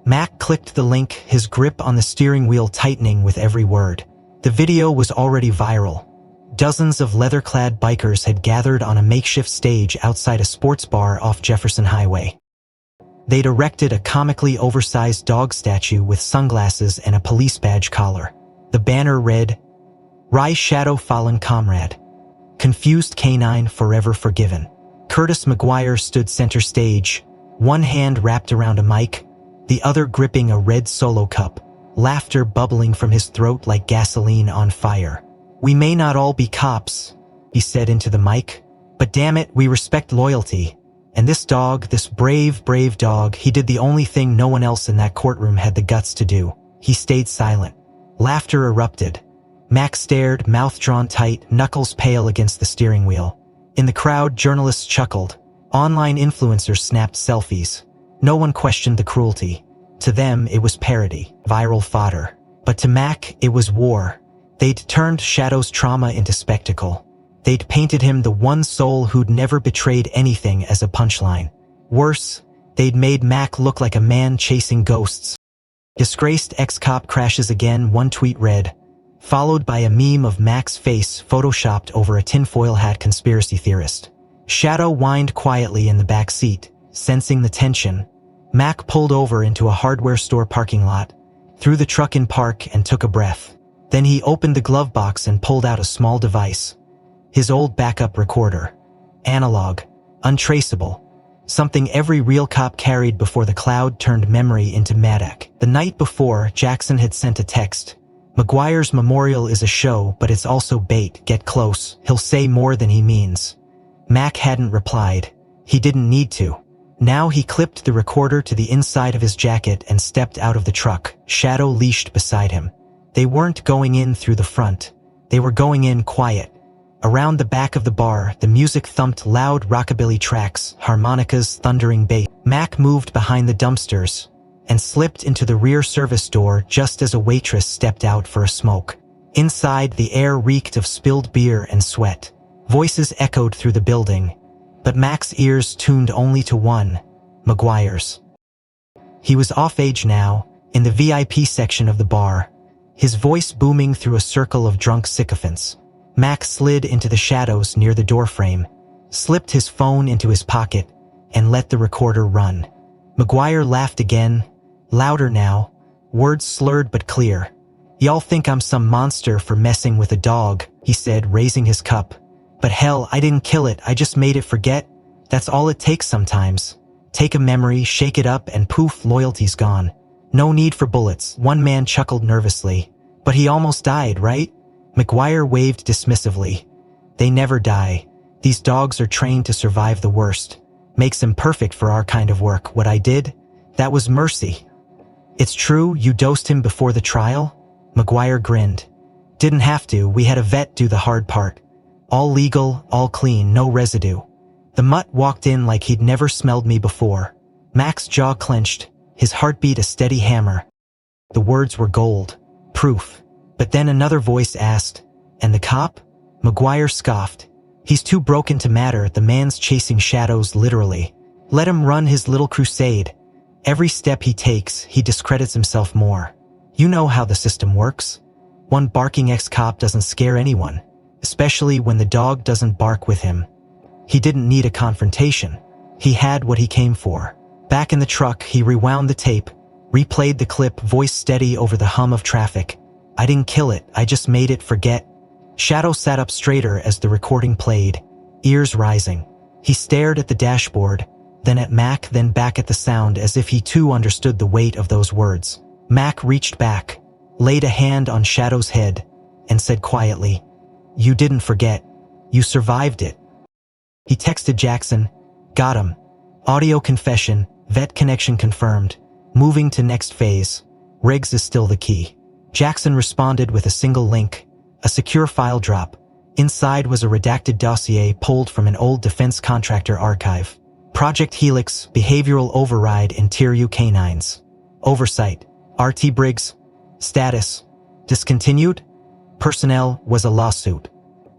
Mac clicked the link, his grip on the steering wheel tightening with every word. The video was already viral. Dozens of leather-clad bikers had gathered on a makeshift stage outside a sports bar off Jefferson Highway. They'd erected a comically oversized dog statue with sunglasses and a police badge collar. The banner read, "Rise Shadow Fallen Comrade. Confused K9 forever forgiven." Curtis McGuire stood center stage, one hand wrapped around a mic, the other gripping a red Solo cup, laughter bubbling from his throat like gasoline on fire. "We may not all be cops," he said into the mic, "but damn it, we respect loyalty. And this dog, this brave, brave dog, he did the only thing no one else in that courtroom had the guts to do. He stayed silent." Laughter erupted. Mac stared, mouth drawn tight, knuckles pale against the steering wheel. In the crowd, journalists chuckled. Online influencers snapped selfies. No one questioned the cruelty. To them, it was parody, viral fodder. But to Mac, it was war. They'd turned Shadow's trauma into spectacle. They'd painted him the one soul who'd never betrayed anything as a punchline. Worse, they'd made Mac look like a man chasing ghosts. "Disgraced ex-cop crashes again," one tweet read, followed by a meme of Mac's face photoshopped over a tinfoil hat conspiracy theorist. Shadow whined quietly in the back seat, sensing the tension. Mac pulled over into a hardware store parking lot, threw the truck in park and took a breath. Then he opened the glove box and pulled out a small device. His old backup recorder. Analog. Untraceable. Something every real cop carried before the cloud turned memory into Madak. The night before, Jackson had sent a text. "McGuire's memorial is a show, but it's also bait. Get close. He'll say more than he means." Mac hadn't replied. He didn't need to. Now he clipped the recorder to the inside of his jacket and stepped out of the truck, Shadow leashed beside him. They weren't going in through the front. They were going in quiet. Around the back of the bar, the music thumped loud rockabilly tracks, harmonicas thundering bass. Mac moved behind the dumpsters and slipped into the rear service door just as a waitress stepped out for a smoke. Inside, the air reeked of spilled beer and sweat. Voices echoed through the building, but Mac's ears tuned only to one, McGuire's. He was off age now, in the VIP section of the bar, his voice booming through a circle of drunk sycophants. Mac slid into the shadows near the doorframe, slipped his phone into his pocket, and let the recorder run. McGuire laughed again, louder now, words slurred but clear. "Y'all think I'm some monster for messing with a dog," he said, raising his cup. "But hell, I didn't kill it, I just made it forget. That's all it takes sometimes. Take a memory, shake it up, and poof, loyalty's gone. No need for bullets." One man chuckled nervously. "But he almost died, right?" McGuire waved dismissively. "They never die. These dogs are trained to survive the worst. Makes them perfect for our kind of work. What I did? That was mercy." "It's true, you dosed him before the trial?" McGuire grinned. "Didn't have to, we had a vet do the hard part. All legal, all clean, no residue." The mutt walked in like he'd never smelled me before. Mac's jaw clenched, his heartbeat a steady hammer. The words were gold. Proof. But then another voice asked, "And the cop?" McGuire scoffed. "He's too broken to matter, the man's chasing shadows literally. Let him run his little crusade. Every step he takes, he discredits himself more. You know how the system works. One barking ex-cop doesn't scare anyone, especially when the dog doesn't bark with him." He didn't need a confrontation. He had what he came for. Back in the truck, he rewound the tape, replayed the clip, voice steady over the hum of traffic. "I didn't kill it, I just made it forget." Shadow sat up straighter as the recording played, ears rising. He stared at the dashboard, then at Mac, then back at the sound as if he too understood the weight of those words. Mac reached back, laid a hand on Shadow's head, and said quietly, "You didn't forget. You survived it." He texted Jackson, "Got him. Audio confession, vet connection confirmed. Moving to next phase. Riggs is still the key." Jackson responded with a single link, a secure file drop. Inside was a redacted dossier pulled from an old defense contractor archive. Project Helix, Behavioral Override in Tier U Canines. Oversight, R.T. Briggs. Status, discontinued. Personnel was a lawsuit.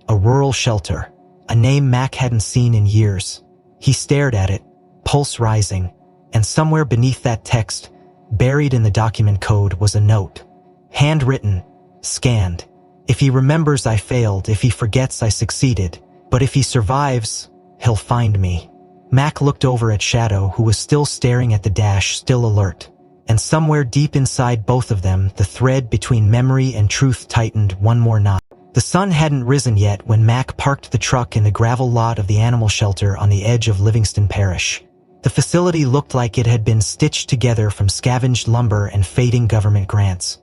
A rural shelter. A name Mac hadn't seen in years. He stared at it, pulse rising, and somewhere beneath that text, buried in the document code, was a note. Handwritten, scanned. If he remembers, I failed. If he forgets, I succeeded. But if he survives, he'll find me. Mac looked over at Shadow, who was still staring at the dash, still alert. And somewhere deep inside both of them, the thread between memory and truth tightened one more knot. The sun hadn't risen yet when Mac parked the truck in the gravel lot of the animal shelter on the edge of Livingston Parish. The facility looked like it had been stitched together from scavenged lumber and fading government grants.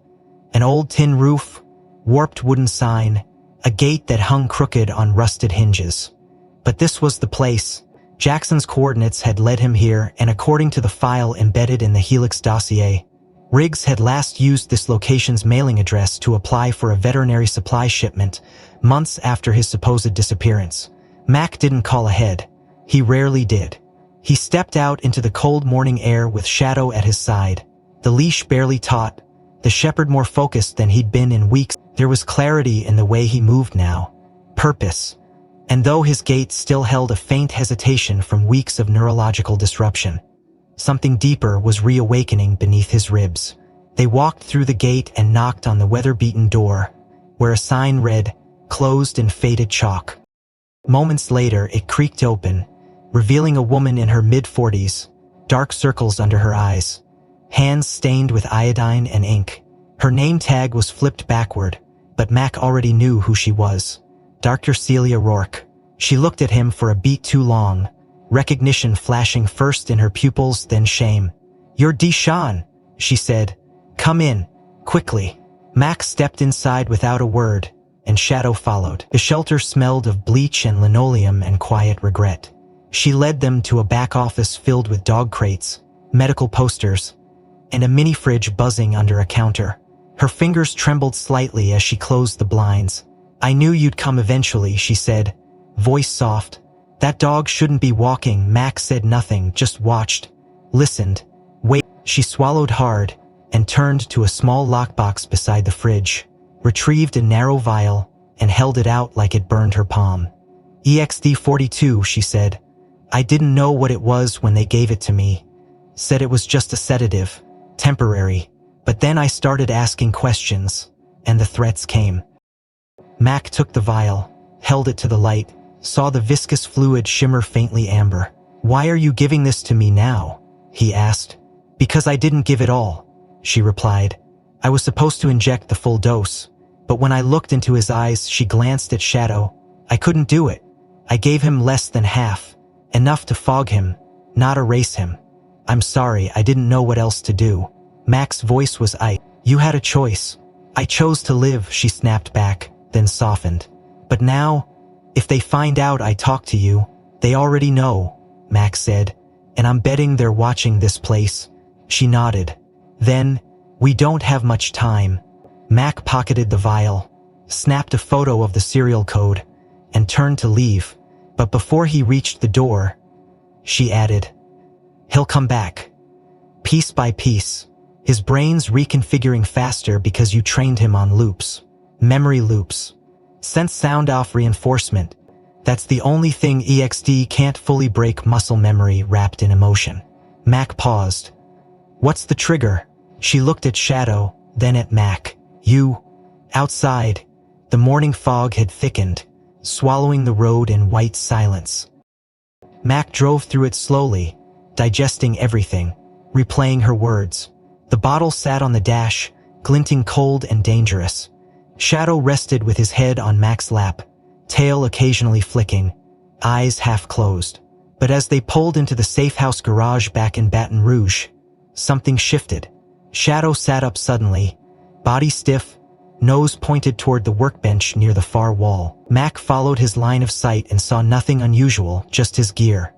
An old tin roof, warped wooden sign, a gate that hung crooked on rusted hinges. But this was the place. Jackson's coordinates had led him here, and according to the file embedded in the Helix dossier, Riggs had last used this location's mailing address to apply for a veterinary supply shipment months after his supposed disappearance. Mac didn't call ahead. He rarely did. He stepped out into the cold morning air with Shadow at his side, the leash barely taut, the shepherd more focused than he'd been in weeks. There was clarity in the way he moved now. Purpose. And though his gait still held a faint hesitation from weeks of neurological disruption, something deeper was reawakening beneath his ribs. They walked through the gate and knocked on the weather-beaten door, where a sign read, "Closed" in faded chalk. Moments later, it creaked open, revealing a woman in her mid-40s, dark circles under her eyes, hands stained with iodine and ink. Her name tag was flipped backward, but Mac already knew who she was. Dr. Celia Rourke. She looked at him for a beat too long, recognition flashing first in her pupils, then shame. "You're Deshawn," she said. "Come in, quickly." Mac stepped inside without a word, and Shadow followed. The shelter smelled of bleach and linoleum and quiet regret. She led them to a back office filled with dog crates, medical posters, and a mini fridge buzzing under a counter. Her fingers trembled slightly as she closed the blinds. "I knew you'd come eventually," she said, voice soft. "That dog shouldn't be walking." Mac said nothing, just watched, listened. "Wait." She swallowed hard and turned to a small lockbox beside the fridge, retrieved a narrow vial, and held it out like it burned her palm. "EXD-42, she said. "I didn't know what it was when they gave it to me. Said it was just a sedative, temporary. But then I started asking questions, and the threats came." Mac took the vial, held it to the light, saw the viscous fluid shimmer faintly amber. "Why are you giving this to me now?" he asked. "Because I didn't give it all," she replied. "I was supposed to inject the full dose, but when I looked into his eyes," she glanced at Shadow, "I couldn't do it. I gave him less than half, enough to fog him, not erase him. I'm sorry, I didn't know what else to do." Mac's voice was ice. "You had a choice." "I chose to live," she snapped back, then softened. "But now, if they find out I talked to you, they already know," Mac said, "and I'm betting they're watching this place." She nodded. "Then, we don't have much time." Mac pocketed the vial, snapped a photo of the serial code, and turned to leave. But before he reached the door, she added, "He'll come back. Piece by piece. His brain's reconfiguring faster because you trained him on loops. Memory loops. Sense sound off reinforcement. That's the only thing EXD can't fully break. Muscle memory wrapped in emotion." Mac paused. "What's the trigger?" She looked at Shadow, then at Mac. "You." Outside, the morning fog had thickened, swallowing the road in white silence. Mac drove through it slowly, digesting everything, replaying her words. The bottle sat on the dash, glinting cold and dangerous. Shadow rested with his head on Mac's lap, tail occasionally flicking, eyes half closed. But as they pulled into the safe house garage back in Baton Rouge, something shifted. Shadow sat up suddenly, body stiff, nose pointed toward the workbench near the far wall. Mac followed his line of sight and saw nothing unusual, just his gear.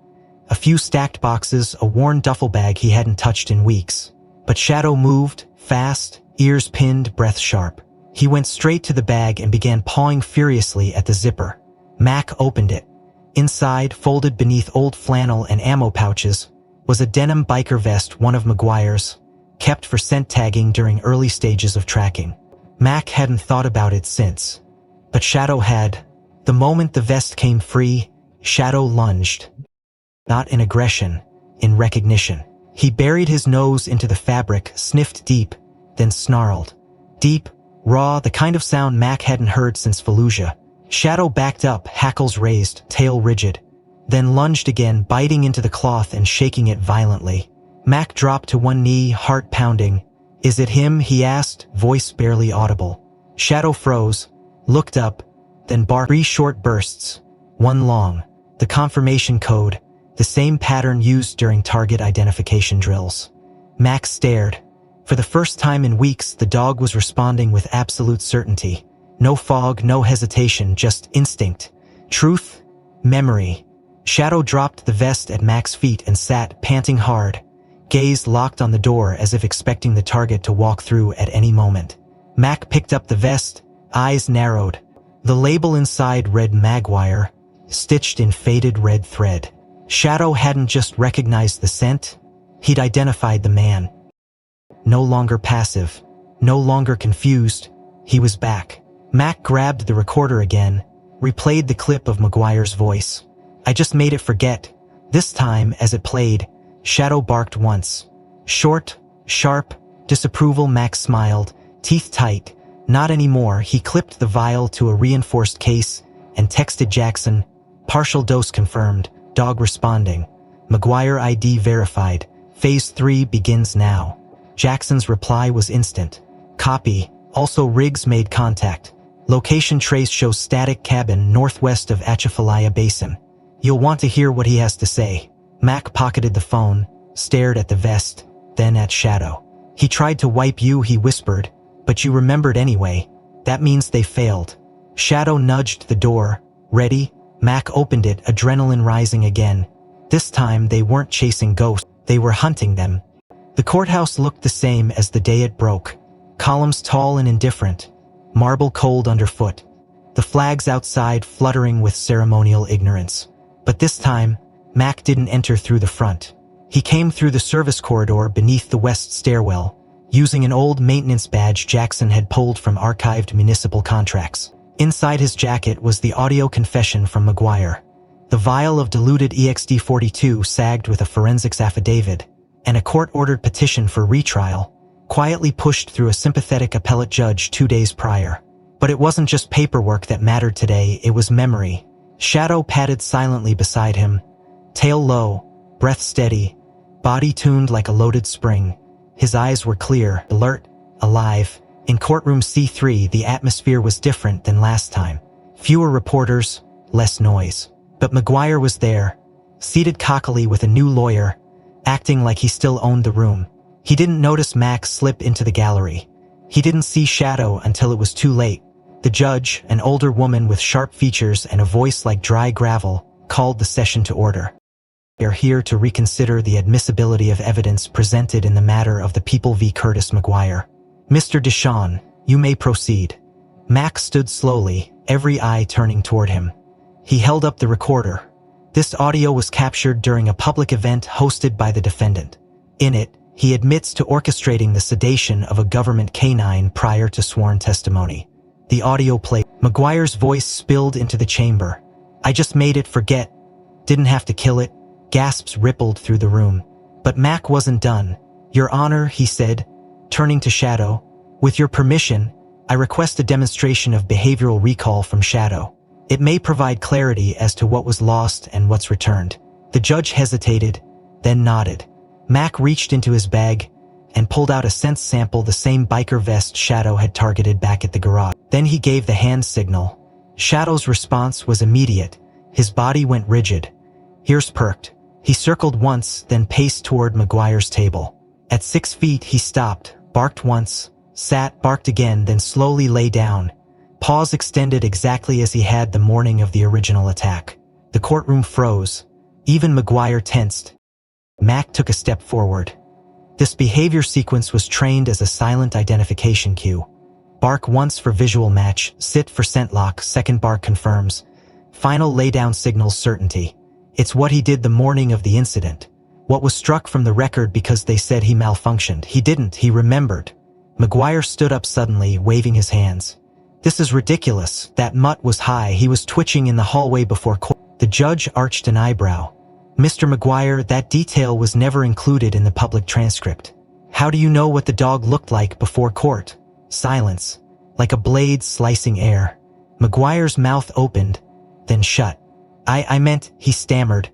A few stacked boxes, a worn duffel bag he hadn't touched in weeks. But Shadow moved, fast, ears pinned, breath sharp. He went straight to the bag and began pawing furiously at the zipper. Mac opened it. Inside, folded beneath old flannel and ammo pouches, was a denim biker vest, one of McGuire's, kept for scent tagging during early stages of tracking. Mac hadn't thought about it since, but Shadow had. The moment the vest came free, Shadow lunged. Not in aggression, in recognition. He buried his nose into the fabric, sniffed deep, then snarled. Deep, raw, the kind of sound Mac hadn't heard since Fallujah. Shadow backed up, hackles raised, tail rigid, then lunged again, biting into the cloth and shaking it violently. Mac dropped to one knee, heart pounding. "Is it him?" he asked, voice barely audible. Shadow froze, looked up, then barked 3 short bursts, one long. The confirmation code, the same pattern used during target identification drills. Mac stared. For the first time in weeks, the dog was responding with absolute certainty. No fog, no hesitation, just instinct. Truth, memory. Shadow dropped the vest at Mac's feet and sat, panting hard, gaze locked on the door as if expecting the target to walk through at any moment. Mac picked up the vest, eyes narrowed. The label inside read Maguire, stitched in faded red thread. Shadow hadn't just recognized the scent, he'd identified the man. No longer passive, no longer confused, he was back. Mac grabbed the recorder again, replayed the clip of McGuire's voice. "I just made it forget." This time, as it played, Shadow barked once. Short, sharp, disapproval. Mac smiled, teeth tight. Not anymore. He clipped the vial to a reinforced case and texted Jackson, "Partial dose confirmed, dog responding. McGuire ID verified. Phase 3 begins now." Jackson's reply was instant. "Copy. Also Riggs made contact. Location trace shows static cabin northwest of Atchafalaya Basin. You'll want to hear what he has to say." Mac pocketed the phone, stared at the vest, then at Shadow. "He tried to wipe you," he whispered, "but you remembered anyway. That means they failed." Shadow nudged the door. "Ready?" Mac opened it, adrenaline rising again. This time they weren't chasing ghosts, they were hunting them. The courthouse looked the same as the day it broke. Columns tall and indifferent, marble cold underfoot. The flags outside fluttering with ceremonial ignorance. But this time, Mac didn't enter through the front. He came through the service corridor beneath the west stairwell, using an old maintenance badge Jackson had pulled from archived municipal contracts. Inside his jacket was the audio confession from McGuire. The vial of diluted EXD-42 sagged with a forensics affidavit, and a court-ordered petition for retrial, quietly pushed through a sympathetic appellate judge 2 days prior. But it wasn't just paperwork that mattered today, it was memory. Shadow padded silently beside him, tail low, breath steady, body tuned like a loaded spring. His eyes were clear, alert, alive. In courtroom C3, the atmosphere was different than last time. Fewer reporters, less noise. But McGuire was there, seated cockily with a new lawyer, acting like he still owned the room. He didn't notice Mac slip into the gallery. He didn't see Shadow until it was too late. The judge, an older woman with sharp features and a voice like dry gravel, called the session to order. "We are here to reconsider the admissibility of evidence presented in the matter of the People v. Curtis McGuire. Mr. Deshawn, you may proceed." Mac stood slowly, every eye turning toward him. He held up the recorder. This audio was captured during a public event hosted by the defendant. In it, he admits to orchestrating the sedation of a government canine prior to sworn testimony. The audio played. McGuire's voice spilled into the chamber. "I just made it forget. Didn't have to kill it." Gasps rippled through the room. But Mac wasn't done. "Your Honor," he said, turning to Shadow, "with your permission, I request a demonstration of behavioral recall from Shadow. It may provide clarity as to what was lost and what's returned." The judge hesitated, then nodded. Mac reached into his bag and pulled out a sense sample, the same biker vest Shadow had targeted back at the garage. Then he gave the hand signal. Shadow's response was immediate. His body went rigid. Ears perked. He circled once, then paced toward McGuire's table. At 6 feet, he stopped, barked once, sat, barked again, then slowly lay down. Paws extended exactly as he had the morning of the original attack. The courtroom froze. Even McGuire tensed. Mac took a step forward. This behavior sequence was trained as a silent identification cue. Bark once for visual match, sit for scent lock, second bark confirms. Final laydown signals certainty. It's what he did the morning of the incident. What was struck from the record because they said he malfunctioned. He didn't, he remembered. McGuire stood up suddenly, waving his hands. This is ridiculous. That mutt was high. He was twitching in the hallway before court. The judge arched an eyebrow. Mr. McGuire, that detail was never included in the public transcript. How do you know what the dog looked like before court? Silence, like a blade slicing air. McGuire's mouth opened, then shut. I meant, he stammered.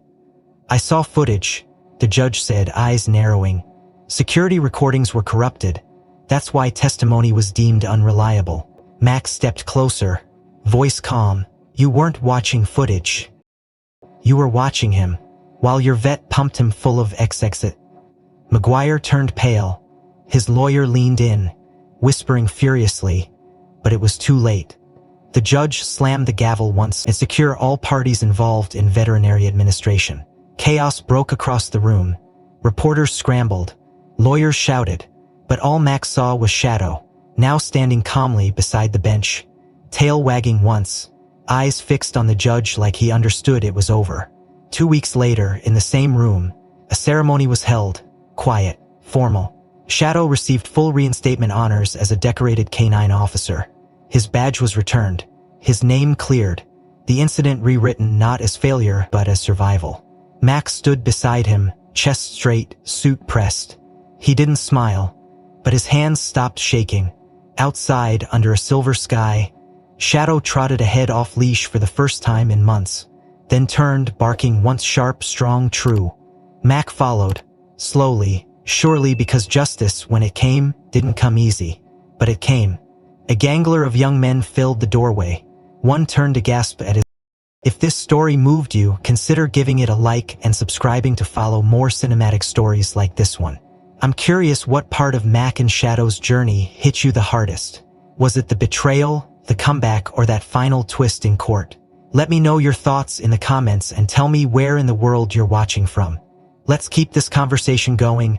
I saw footage, the judge said, eyes narrowing. Security recordings were corrupted. That's why testimony was deemed unreliable. Max stepped closer, voice calm. You weren't watching footage. You were watching him, while your vet pumped him full of XXX. McGuire turned pale. His lawyer leaned in, whispering furiously, but it was too late. The judge slammed the gavel once and secured all parties involved in veterinary administration. Chaos broke across the room. Reporters scrambled. Lawyers shouted. But all Max saw was Shadow, now standing calmly beside the bench, tail wagging once, eyes fixed on the judge like he understood it was over. 2 weeks later, in the same room, a ceremony was held, quiet, formal. Shadow received full reinstatement honors as a decorated canine officer. His badge was returned, his name cleared, the incident rewritten not as failure but as survival. Max stood beside him, chest straight, suit pressed. He didn't smile, but his hands stopped shaking. Outside, under a silver sky, Shadow trotted ahead off leash for the first time in months, then turned, barking once sharp, strong, true. Mac followed, slowly, surely, because justice, when it came, didn't come easy. But it came. A gangler of young men filled the doorway. One turned to gasp at his. If this story moved you, consider giving it a like and subscribing to follow more cinematic stories like this one. I'm curious what part of Mac and Shadow's journey hit you the hardest. Was it the betrayal, the comeback, or that final twist in court? Let me know your thoughts in the comments and tell me where in the world you're watching from. Let's keep this conversation going.